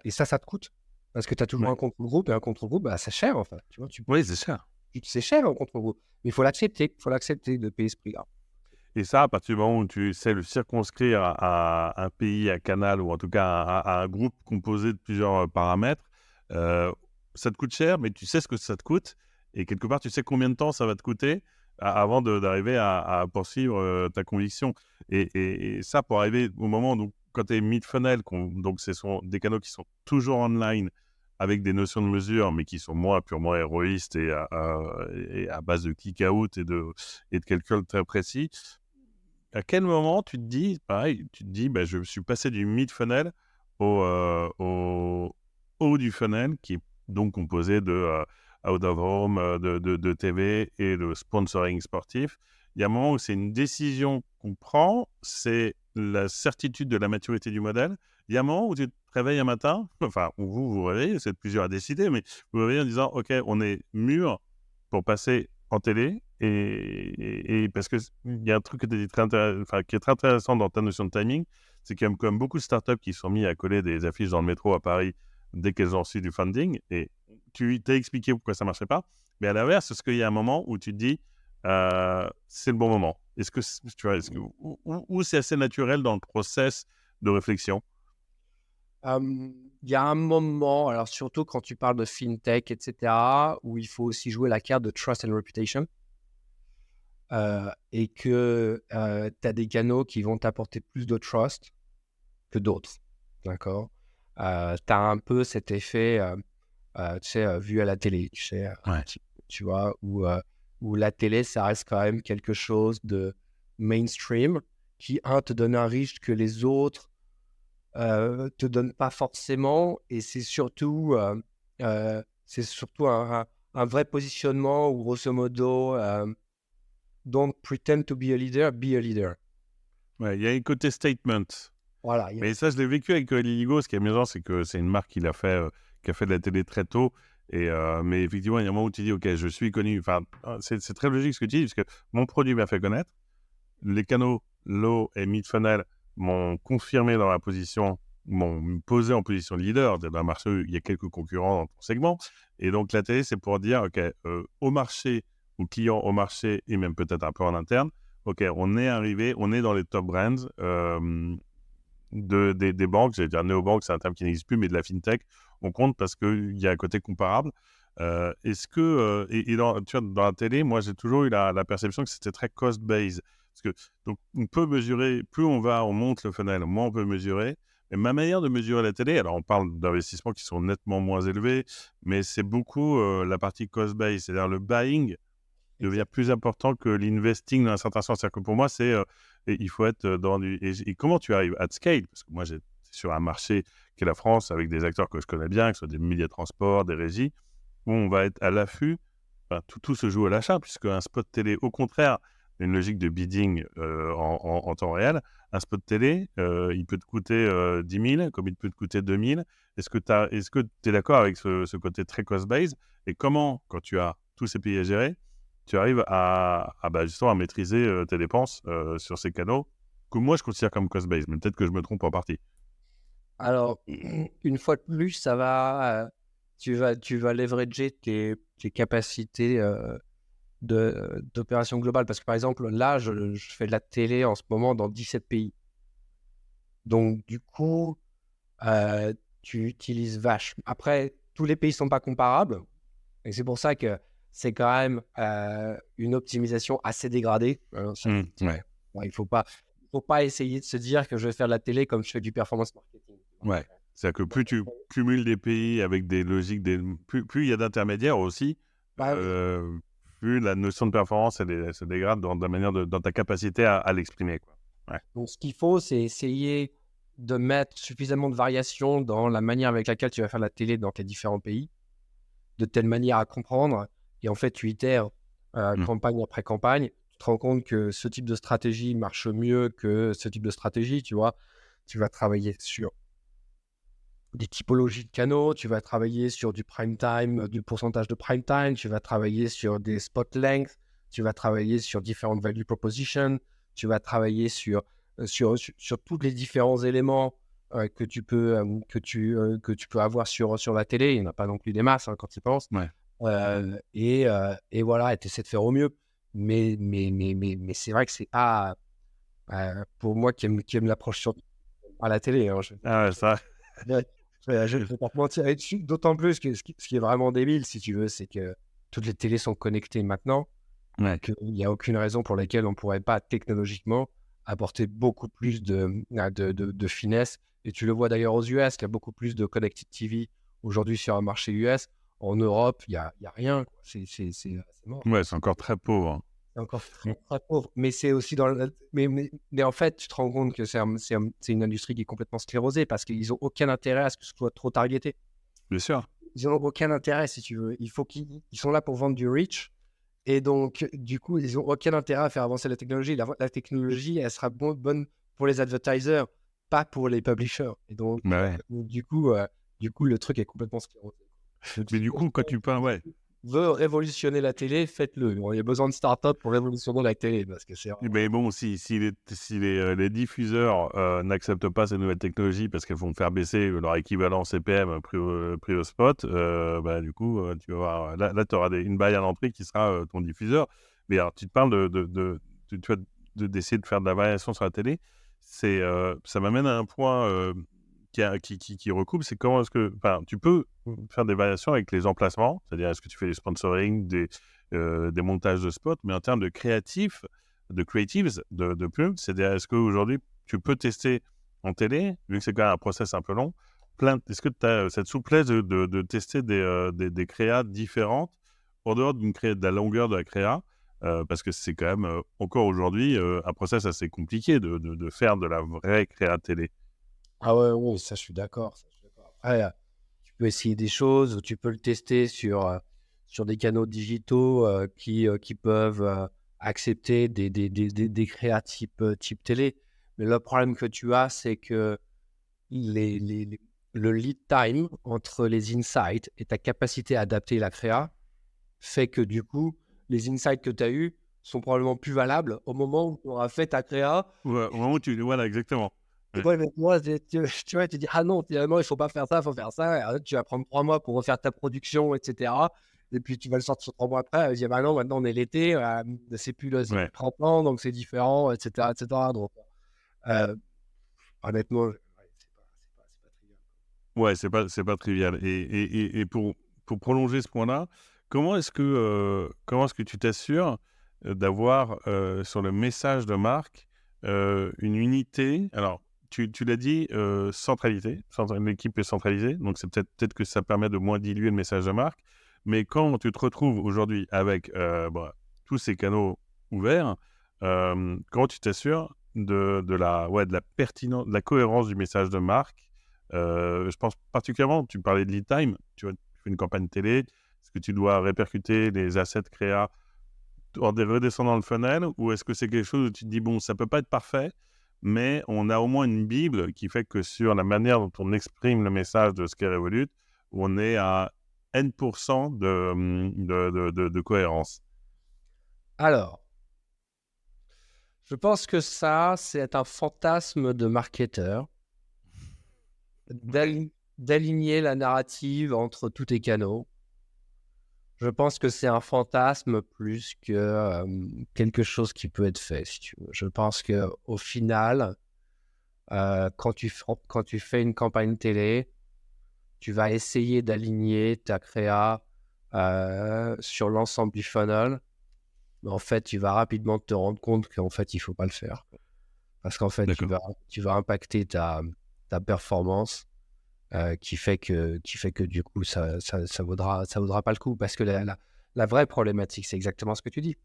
Et ça te coûte. Parce que tu as toujours un contrôle groupe, et un contrôle groupe, c'est cher, en fait. Tu vois, oui, c'est cher. C'est cher, un contrôle groupe. Mais il faut l'accepter. De payer ce prix-là. Et ça, à partir du moment où tu sais le circonscrire à un pays, à canal, ou en tout cas à un groupe composé de plusieurs paramètres, ça te coûte cher, mais tu sais ce que ça te coûte. Et quelque part, tu sais combien de temps ça va te coûter avant d'arriver à poursuivre ta conviction. Et ça, pour arriver au moment où, quand tu es mid-funnel, donc ce sont des canaux qui sont toujours online, avec des notions de mesure, mais qui sont moins purement héroïstes et à base de kick-out et de calculs très précis. À quel moment tu te dis, pareil, je suis passé du mid-funnel au haut du funnel, qui est donc composé de out of home, de TV et de sponsoring sportif. Il y a un moment où c'est une décision qu'on prend, c'est la certitude de la maturité du modèle. Il y a un moment où tu te réveilles un matin, enfin, où vous réveillez, c'est plusieurs à décider, mais vous vous réveillez en disant, OK, on est mûr pour passer en télé, et parce qu'il y a un truc qui est très intéressant dans ta notion de timing, c'est qu'il y a quand même beaucoup de startups qui sont mis à coller des affiches dans le métro à Paris dès qu'elles ont reçu du funding, et tu t'as expliqué pourquoi ça ne marchait pas, mais à l'inverse, est-ce qu'il y a un moment où tu te dis c'est le bon moment? Est-ce que tu vois, ou c'est assez naturel dans le process de réflexion? Il y a un moment, alors surtout quand tu parles de fintech, etc., où il faut aussi jouer la carte de trust and reputation. et que tu as des canaux qui vont t'apporter plus de trust que d'autres. D'accord? Tu as un peu cet effet, tu sais, vu à la télé, tu sais, Ouais. tu vois, où la télé, ça reste quand même quelque chose de mainstream qui, te donne un reach que les autres te donnent pas forcément. Et c'est surtout un vrai positionnement où, grosso modo, don't pretend to be a leader, be a leader. Ouais, il y a un côté statement. Voilà. Mais ça, je l'ai vécu avec Liligo. Ce qui est amusant, c'est que c'est une marque qui a fait de la télé très tôt. Mais effectivement, il y a un moment où tu dis, OK, je suis connu. Enfin, c'est très logique ce que tu dis, parce que mon produit m'a fait connaître. Les canaux low et mid-funnel m'ont confirmé dans la position, m'ont posé en position de leader. Dans un marché, il y a quelques concurrents dans ton segment. Et donc, la télé, c'est pour dire, OK, au marché, aux clients au marché, et même peut-être un peu en interne, OK, on est arrivé, on est dans les top brands des banques. J'allais dire néobanques, c'est un terme qui n'existe plus, mais de la fintech. On compte parce qu'il y a un côté comparable. Est-ce que, tu vois, dans la télé, moi, j'ai toujours eu la perception que c'était très cost-based. Parce que, donc, on peut mesurer, plus on monte le funnel, moins on peut mesurer. Mais ma manière de mesurer la télé, alors on parle d'investissements qui sont nettement moins élevés, mais c'est beaucoup la partie cost-based, c'est-à-dire le buying devient plus important que l'investing dans un certain sens. C'est-à-dire que pour moi, il faut être dans du... Et comment tu arrives at scale? Parce que moi, c'est sur un marché qui est la France, avec des acteurs que je connais bien, que ce soit des médias de transport, des régies, où on va être à l'affût. Enfin, tout se joue à l'achat, puisque un spot télé, au contraire, une logique de bidding en temps réel. Un spot télé, il peut te coûter 10 000, comme il peut te coûter 2 000. Est-ce que tu es d'accord avec ce côté très cost-based? Et comment, quand tu as tous ces pays à gérer, tu arrives justement à maîtriser tes dépenses sur ces canaux que moi, je considère comme cost-based, mais peut-être que je me trompe en partie. Alors, une fois de plus, tu vas leverager tes capacités d'opération globale. Parce que, par exemple, là, je fais de la télé en ce moment dans 17 pays. Donc, du coup, tu utilises vache. Après, tous les pays ne sont pas comparables. Et c'est pour ça que c'est quand même une optimisation assez dégradée. Ouais. Bon, il ne faut pas essayer de se dire que je vais faire de la télé comme je fais du performance marketing. Ouais. C'est-à-dire que plus tu cumules des pays avec des logiques, plus il y a d'intermédiaires aussi, Bah, plus la notion de performance se dégrade dans ta capacité à l'exprimer, quoi. Ouais. Donc, ce qu'il faut, c'est essayer de mettre suffisamment de variation dans la manière avec laquelle tu vas faire la télé dans tes différents pays, de telle manière à comprendre. Et en fait, tu itères campagne après campagne. Tu te rends compte que ce type de stratégie marche mieux que ce type de stratégie, tu vois. Tu vas travailler sur des typologies de canaux, tu vas travailler sur du prime time, du pourcentage de prime time, tu vas travailler sur des spot lengths, tu vas travailler sur différentes value propositions, tu vas travailler sur tous les différents éléments que tu peux avoir sur la télé. Il n'y en a pas non plus des masses quand tu y penses. Ouais. Et voilà, et tu essaies de faire au mieux. Mais c'est vrai que c'est pas pour moi qui aime l'approche à la télé. Ah ouais, ça. Je ne vais pas te mentir. Et d'autant plus que ce qui est vraiment débile, si tu veux, c'est que toutes les télés sont connectées maintenant, Ouais. qu'il n'y a aucune raison pour laquelle on ne pourrait pas technologiquement apporter beaucoup plus de finesse. Et tu le vois d'ailleurs aux US, il y a beaucoup plus de connected TV aujourd'hui sur un marché US. En Europe, il y a rien, quoi. C'est mort. Ouais, c'est encore très pauvre. C'est encore très, très pauvre. Mais c'est aussi mais en fait, tu te rends compte que c'est une industrie qui est complètement sclérosée parce qu'ils n'ont aucun intérêt à ce que ce soit trop targeté. Bien sûr. Ils n'ont aucun intérêt, si tu veux. Ils sont là pour vendre du reach. Et donc, du coup, ils n'ont aucun intérêt à faire avancer la technologie. La technologie, elle sera bonne pour les advertisers, pas pour les publishers. Et donc, Ouais. du coup, le truc est complètement sclérosé. Mais du coup, quand tu parles, ouais. Veut révolutionner la télé, faites-le. Il y a besoin de start-up pour révolutionner la télé parce que c'est. Mais bon, si les diffuseurs n'acceptent pas ces nouvelles technologies parce qu'elles vont faire baisser leur équivalent CPM prix au spot, du coup, tu vas voir, là tu auras une barrière d'entrée qui sera ton diffuseur. Mais alors, tu te parles d'essayer de faire de la variation sur la télé. Ça m'amène à un point qui recoupe, c'est comment est-ce que tu peux faire des variations avec les emplacements, c'est-à-dire est-ce que tu fais des sponsoring, des montages de spots, mais en termes de creatives, de pubs, c'est-à-dire est-ce qu'aujourd'hui, tu peux tester en télé, vu que c'est quand même un process un peu long, est-ce que tu as cette souplesse de tester des créas différentes en dehors de la longueur de la créa, parce que c'est quand même encore aujourd'hui un process assez compliqué de faire de la vraie créa télé. Ah ouais, ouais, ça, je suis d'accord. Après, tu peux essayer des choses, tu peux le tester sur des canaux digitaux qui peuvent accepter des créas type télé. Mais le problème que tu as, c'est que le lead time entre les insights et ta capacité à adapter la créa fait que du coup, les insights que tu as eus sont probablement plus valables au moment où tu auras fait ta créa. Ouais, au moment où voilà, exactement. Ouais. Ouais, mais moi, tu vois, tu dis, ah non, finalement, il faut pas faire ça, il faut faire ça. Et alors, tu vas prendre 3 mois pour refaire ta production, etc. Et puis, tu vas le sortir 3 mois après. Tu dis, bah non, maintenant, on est l'été, c'est plus le Ouais. printemps, donc c'est différent, etc., etc. Donc, honnêtement, ouais, c'est pas trivial. Ouais, c'est pas trivial. Et pour prolonger ce point-là, comment est-ce que tu t'assures d'avoir sur le message de marque une unité? Alors, tu l'as dit, l'équipe est centralisée, donc c'est peut-être que ça permet de moins diluer le message de marque. Mais quand tu te retrouves aujourd'hui avec tous ces canaux ouverts, comment tu t'assures de la pertinence, de la cohérence du message de marque? Je pense particulièrement, tu parlais de lead time, tu vois, tu fais une campagne télé, est-ce que tu dois répercuter les assets créa en redescendant le funnel, ou est-ce que c'est quelque chose où tu te dis, bon, ça peut pas être parfait, mais on a au moins une bible qui fait que sur la manière dont on exprime le message de ce qu'est Revolut, on est à N% de cohérence. Alors, je pense que ça, c'est un fantasme de marketeur d'aligner la narrative entre tous tes canaux. Je pense que c'est un fantasme plus que quelque chose qui peut être fait, si tu veux. Je pense qu'au final, quand tu fais une campagne télé, tu vas essayer d'aligner ta créa sur l'ensemble du funnel. Mais en fait, tu vas rapidement te rendre compte qu'en fait, il ne faut pas le faire. Parce qu'en fait, tu D'accord. vas impacter ta performance. Qui fait que du coup, ça vaudra pas le coup. Parce que la vraie problématique, c'est exactement ce que tu dis.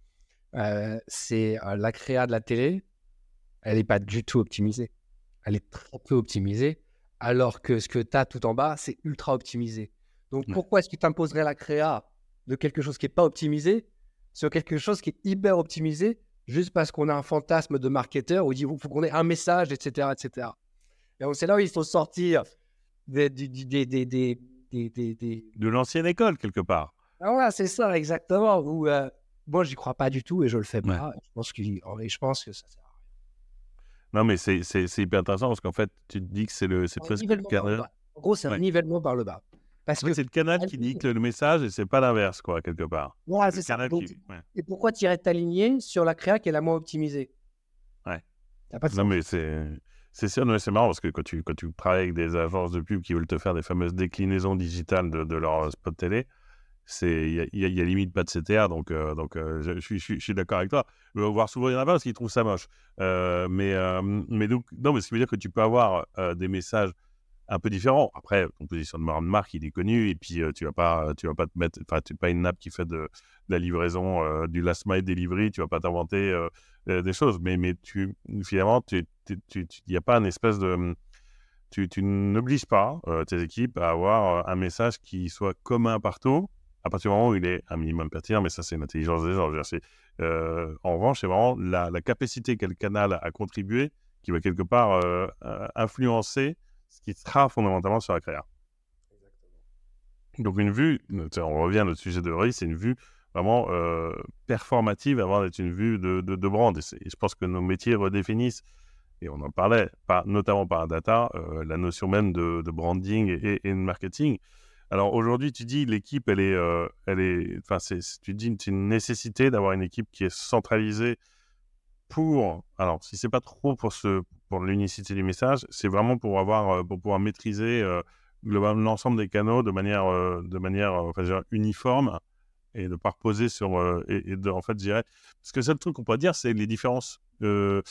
C'est la créa de la télé, elle n'est pas du tout optimisée. Elle est très peu optimisée, alors que ce que tu as tout en bas, c'est ultra optimisé. Donc, Ouais. pourquoi est-ce que tu imposerais la créa de quelque chose qui n'est pas optimisé sur quelque chose qui est hyper optimisé juste parce qu'on a un fantasme de marketeur où il dit il faut qu'on ait un message, etc., etc. Et donc, c'est là où il faut sortir des... De l'ancienne école, quelque part. Ah ouais, c'est ça, exactement. Où, moi, j'y crois pas du tout et je le fais Ouais. pas. Je pense que ça sert à Non, mais c'est hyper intéressant parce qu'en fait, tu te dis que c'est rien. Un presque le nivellement par le canal. bas. En gros, c'est un Ouais. nivellement par le bas. Parce En fait, que, c'est le canal qui dicte le message et c'est pas l'inverse, quoi, quelque part. voilà, Le c'est ça. canal Donc, qui. Ouais. et pourquoi tu irais t'aligner sur la créa qui est la moins optimisée? Ouais. Ça n'a pas de Non, sens. mais c'est sûr, non, mais c'est marrant parce que quand tu travailles avec des agences de pub qui veulent te faire des fameuses déclinaisons digitales de leur spot télé, il y a limite pas de CTA, donc je suis d'accord avec toi. Voire souvent, il y en a pas parce qu'ils trouvent ça moche. Mais donc, non, mais ce qui veut dire que tu peux avoir des messages un peu différents. Après, ton positionnement de marque, il est connu, et puis tu vas pas te mettre, enfin, tu n'es pas une app qui fait de la livraison, du last mile delivery, tu vas pas t'inventer des choses. Mais finalement, il n'y a pas une espèce de. Tu n'obliges pas tes équipes à avoir un message qui soit commun partout, à partir du moment où il est un minimum pertinent, mais ça, c'est l'intelligence des gens. Je veux dire, en revanche, c'est vraiment la capacité qu'a le canal à contribuer qui va quelque part influencer ce qui sera fondamentalement sur la créa. Donc, une vue, on revient à notre sujet de Rory, c'est une vue vraiment performative avant d'être une vue de brand. Et je pense que nos métiers redéfinissent, et on en parlait, notamment par data, la notion même de branding et de marketing. Alors aujourd'hui, tu dis l'équipe, elle est, enfin, tu dis c'est une nécessité d'avoir une équipe qui est centralisée alors si c'est pas trop pour l'unicité du message, c'est vraiment pour pouvoir maîtriser globalement l'ensemble des canaux de manière, enfin, je veux dire, uniforme et de pas reposer sur en fait, je dirais, parce que le seul truc qu'on pourrait dire, c'est les différences. En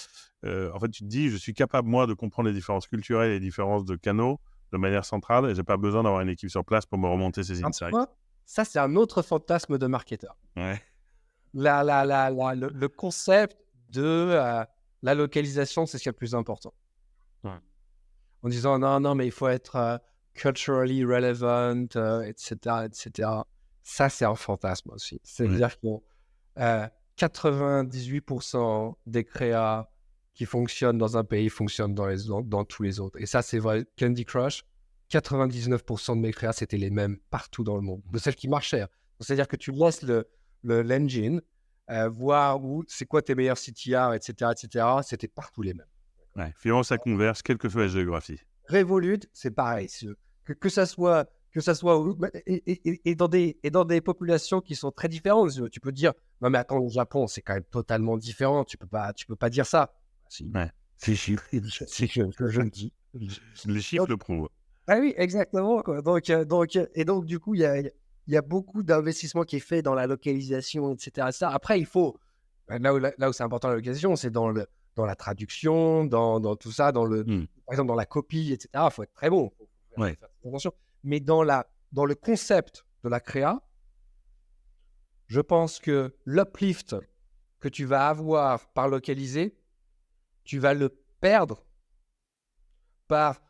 fait, tu te dis, je suis capable moi de comprendre les différences culturelles et les différences de canaux de manière centrale, et j'ai pas besoin d'avoir une équipe sur place pour me remonter ces Un insights. point, ça, c'est un autre fantasme de marketeur. Ouais. Le concept de la localisation, c'est ce qui est le plus important. Ouais. En disant non, mais il faut être culturally relevant, etc., etc. Ça, c'est un fantasme aussi. C'est-à-dire que 98% des créas qui fonctionnent dans un pays fonctionnent dans tous les autres. Et ça, c'est vrai. Candy Crush, 99% de mes créas, c'était les mêmes partout dans le monde, de celles qui marchaient. C'est-à-dire que tu laisses l'engine voir c'est quoi tes meilleurs CTR, etc., etc. C'était partout les mêmes. Ouais. Finalement, ça converge, quelle que soit la géographie. Revolut, c'est pareil. Que ça soit et dans des populations qui sont très différentes. Tu peux dire non mais attends, au Japon c'est quand même totalement différent. Tu peux pas dire ça. Si. Ouais. C'est que je le dis. Les chiffres le prouvent. Ah oui, exactement, quoi. Donc du coup il y a beaucoup d'investissement qui est fait dans la localisation, etc. Après il faut là où c'est important la localisation, c'est dans la traduction, dans tout ça, par exemple dans la copie, etc. Il faut être très bon. Faut faire attention. Mais dans le concept de la créa, je pense que l'uplift que tu vas avoir par localiser, tu vas le perdre par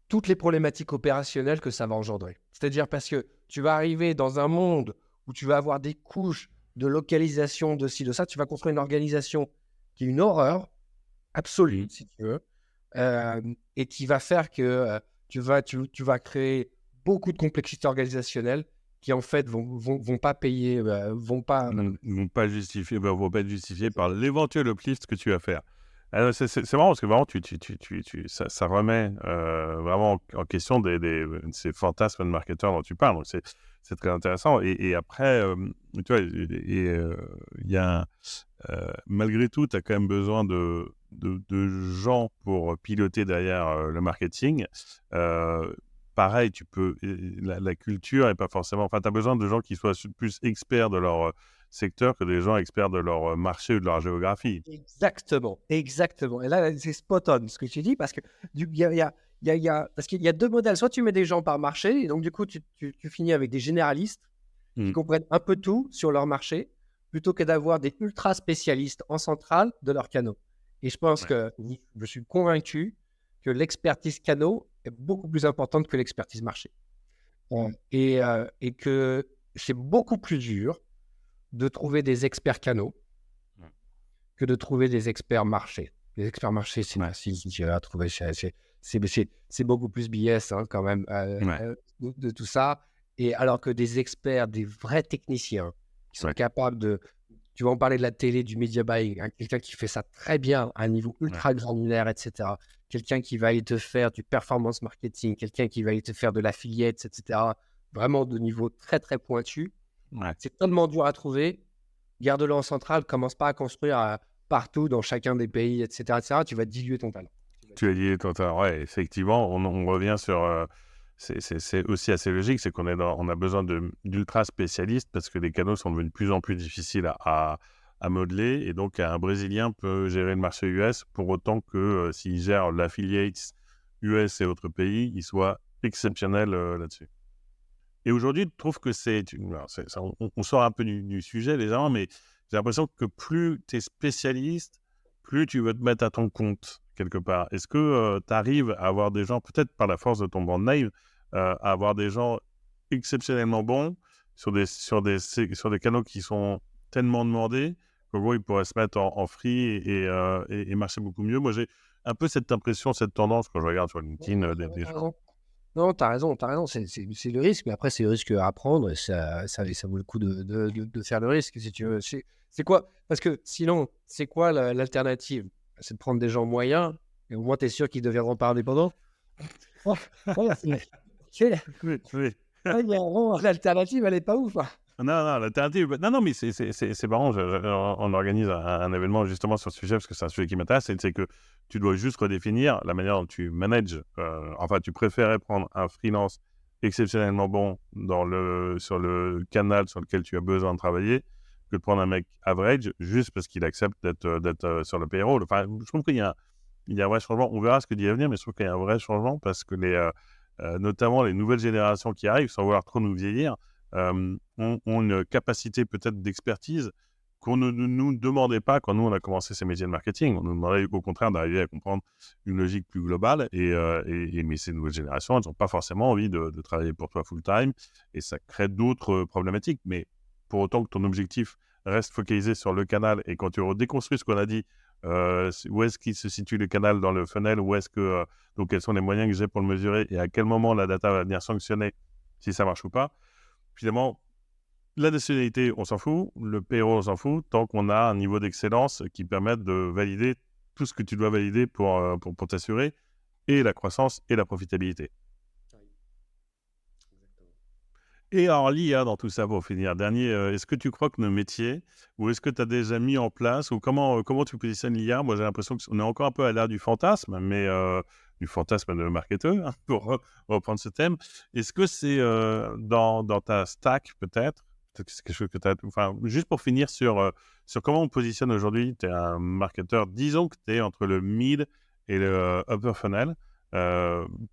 toutes les problématiques opérationnelles que ça va engendrer. C'est-à-dire parce que tu vas arriver dans un monde où tu vas avoir des couches de localisation de ci, de ça, tu vas construire une organisation qui est une horreur absolue, si tu veux, et qui va faire que tu vas créer beaucoup de complexité organisationnelle qui en fait vont pas payer, vont pas être justifiés par l'éventuel uplift que tu vas faire. Alors, c'est marrant parce que vraiment ça remet vraiment en question ces fantasmes de marketeurs dont tu parles. Donc c'est très intéressant. Et après, tu vois, il y a malgré tout, tu as quand même besoin de gens pour piloter derrière le marketing. Pareil, la culture n'est pas forcément... Enfin, tu as besoin de gens qui soient plus experts de leur secteur que des gens experts de leur marché ou de leur géographie. Exactement. Et là, c'est spot on ce que tu dis parce que parce qu'il y a deux modèles. Soit tu mets des gens par marché et donc du coup, tu finis avec des généralistes qui comprennent un peu tout sur leur marché plutôt que d'avoir des ultra spécialistes en centrale de leurs canaux. Et je pense que je suis convaincu que l'expertise canaux est beaucoup plus importante que l'expertise marché. Et que c'est beaucoup plus dur de trouver des experts canaux que de trouver des experts marché. Les experts marché, c'est facile à trouver. C'est beaucoup plus BS quand même de tout ça. Et alors que des experts, des vrais techniciens qui sont capables de... Tu vas en parler de la télé, du media buying, quelqu'un qui fait ça très bien à un niveau ultra granulaire, etc. Quelqu'un qui va aller te faire du performance marketing, quelqu'un qui va aller te faire de l'affiliate, etc. Vraiment de niveau très, très pointu. C'est tellement dur à trouver. Garde-le en centrale, commence pas à construire partout dans chacun des pays, etc. Tu vas diluer ton talent. Tu as dit ton talent, ouais, effectivement, on revient sur... c'est aussi assez logique, c'est on a besoin d'ultra spécialistes parce que les canaux sont devenus de plus en plus difficiles à modeler, et donc un Brésilien peut gérer le marché US pour autant que s'il gère l'affiliate US et autres pays, il soit exceptionnel là-dessus. Et aujourd'hui, je trouve que on sort un peu du sujet légèrement, mais j'ai l'impression que plus tu es spécialiste, plus tu veux te mettre à ton compte quelque part. Est-ce que tu arrives à avoir des gens, peut-être par la force de ton brand name, à avoir des gens exceptionnellement bons sur des canaux qui sont tellement demandés qu'en gros, ils pourraient se mettre en free et marcher beaucoup mieux? Moi, j'ai un peu cette impression, cette tendance quand je regarde sur LinkedIn des gens. Non, t'as raison. C'est le risque, mais après, c'est le risque à prendre et ça vaut le coup de faire le risque, si tu veux. C'est quoi? Parce que sinon, c'est quoi l'alternative? C'est de prendre des gens moyens et au moins, tu es sûr qu'ils ne deviendront pas indépendants. L'alternative, elle n'est pas ouf. Non, l'alternative... Non, mais c'est marrant. On organise un événement justement sur ce sujet parce que c'est un sujet qui m'intéresse. C'est que tu dois juste redéfinir la manière dont tu manages. Enfin, tu préférais prendre un freelance exceptionnellement bon sur le canal sur lequel tu as besoin de travailler que de prendre un mec average juste parce qu'il accepte d'être sur le payroll. Enfin, je trouve qu'il y a un vrai changement. On verra ce que dit l'avenir, mais je trouve qu'il y a un vrai changement parce que notamment les nouvelles générations qui arrivent, sans vouloir trop nous vieillir, ont une capacité peut-être d'expertise qu'on ne nous demandait pas quand nous, on a commencé ces métiers de marketing. On nous demandait au contraire d'arriver à comprendre une logique plus globale. Mais ces nouvelles générations, elles n'ont pas forcément envie de travailler pour toi full-time et ça crée d'autres problématiques. Mais pour autant que ton objectif reste focalisé sur le canal et quand tu déconstruis ce qu'on a dit, où est-ce qu'il se situe le canal dans le funnel, donc quels sont les moyens que j'ai pour le mesurer et à quel moment la data va venir sanctionner si ça marche ou pas. Finalement, la nationalité, on s'en fout. Le payroll, on s'en fout. Tant qu'on a un niveau d'excellence qui permette de valider tout ce que tu dois valider pour t'assurer et la croissance et la profitabilité. Et alors, l'IA dans tout ça, pour finir, dernier, est-ce que tu crois que nos métiers, ou est-ce que tu as déjà mis en place, ou comment tu positionnes l'IA? Moi, j'ai l'impression qu'on est encore un peu à l'ère du fantasme, mais du fantasme de marketeur, pour reprendre ce thème. Est-ce que c'est dans ta stack, peut-être que c'est quelque chose que tu as... Enfin, juste pour finir sur comment on positionne aujourd'hui, tu es un marketeur, disons que tu es entre le mid et le upper funnel.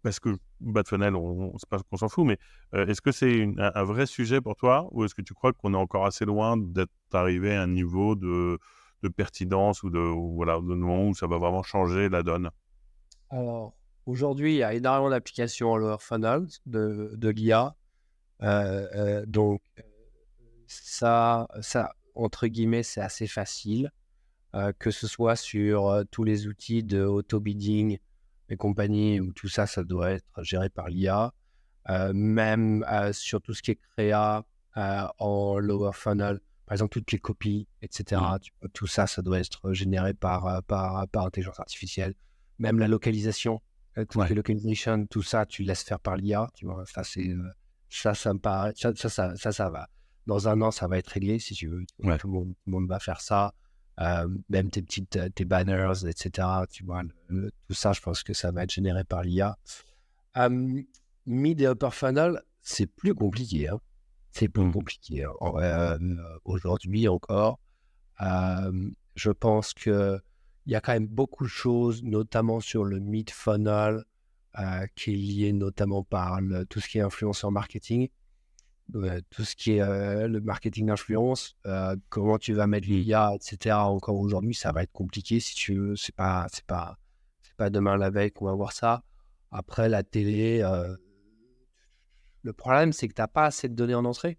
Parce que bas de funnel, c'est pas qu'on s'en fout, mais est-ce que c'est un vrai sujet pour toi ou est-ce que tu crois qu'on est encore assez loin d'être arrivé à un niveau de pertinence ou de moment où ça va vraiment changer la donne? Alors, aujourd'hui, il y a énormément d'applications en lower funnel de l'IA. Donc, ça, entre guillemets, c'est assez facile. Que ce soit sur tous les outils de auto-bidding et compagnie, où tout ça, ça doit être géré par l'IA. Même sur tout ce qui est créa en lower funnel, par exemple, toutes les copies, etc. Tout ça, ça doit être généré par intelligence artificielle. Même la localisation, tout ce qui est localisation, tout ça, tu laisses faire par l'IA. Tu vois, ça, ça me paraît, ça va. Dans un an, ça va être réglé, si tu veux. Tout le monde va faire ça. Même tes banners, etc. Tu vois, tout ça, je pense que ça va être généré par l'IA. Mid et upper funnel, c'est plus compliqué. Hein. C'est plus compliqué. Aujourd'hui encore, je pense qu'il y a quand même beaucoup de choses, notamment sur le mid funnel, qui est lié notamment par tout ce qui est influenceur marketing. Tout ce qui est le marketing d'influence, comment tu vas mettre l'IA, etc. Encore aujourd'hui, ça va être compliqué si tu veux. C'est pas demain la veille qu'on va voir ça. Après, la télé, le problème, c'est que tu n'as pas assez de données en entrée.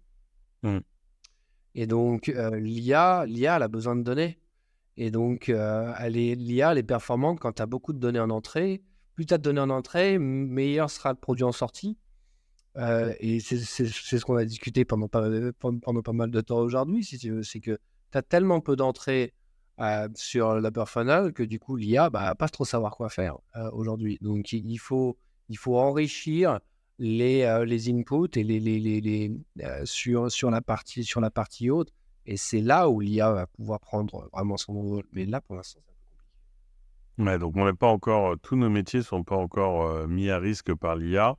Et donc, l'IA, elle a besoin de données. Et donc, l'IA, elle est performante quand tu as beaucoup de données en entrée. Plus tu as de données en entrée, meilleur sera le produit en sortie. Et c'est ce qu'on a discuté pendant pas mal de temps aujourd'hui, si tu veux. C'est que tu as tellement peu d'entrées sur l'upper funnel que du coup, l'IA va pas trop savoir quoi faire aujourd'hui. Donc, il faut enrichir les inputs et sur la partie haute. Et c'est là où l'IA va pouvoir prendre vraiment son rôle. Mais là, pour l'instant, c'est un peu compliqué. Ouais, donc on n'est pas encore, tous nos métiers ne sont pas encore mis à risque par l'IA.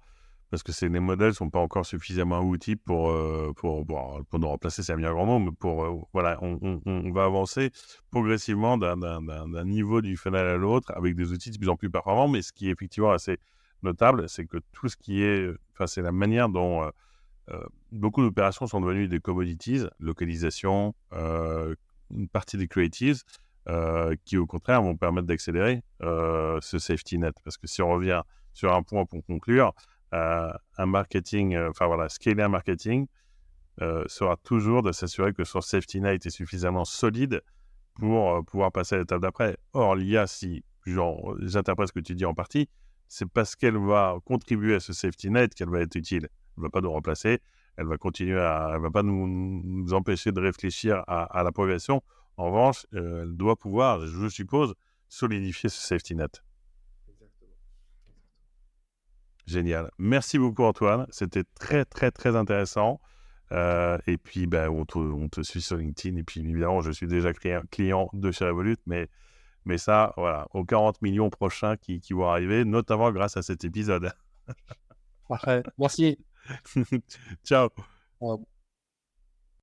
Parce que les modèles ne sont pas encore suffisamment outils pour nous remplacer, c'est un bien grand mot, mais on va avancer progressivement d'un niveau du funnel à l'autre avec des outils de plus en plus performants. Mais ce qui est effectivement assez notable, c'est que tout ce qui est, c'est la manière dont beaucoup d'opérations sont devenues des commodities, localisation, une partie des creatives, qui au contraire vont permettre d'accélérer ce safety net. Parce que si on revient sur un point pour conclure, un marketing, scaler un marketing sera toujours de s'assurer que son safety net est suffisamment solide pour pouvoir passer à l'étape d'après. Or, l'IA, si j'interprète ce que tu dis en partie, c'est parce qu'elle va contribuer à ce safety net qu'elle va être utile. Elle ne va pas nous remplacer, elle va continuer elle va pas nous empêcher de réfléchir à la progression. En revanche, elle doit pouvoir, je suppose, solidifier ce safety net. Génial. Merci beaucoup, Antoine. C'était très, très, très intéressant. Et puis, on te suit sur LinkedIn. Et puis, évidemment, je suis déjà client de chez Revolut. Mais ça, voilà, aux 40 millions prochains qui vont arriver, notamment grâce à cet épisode. Parfait. Merci. Ciao. Ouais.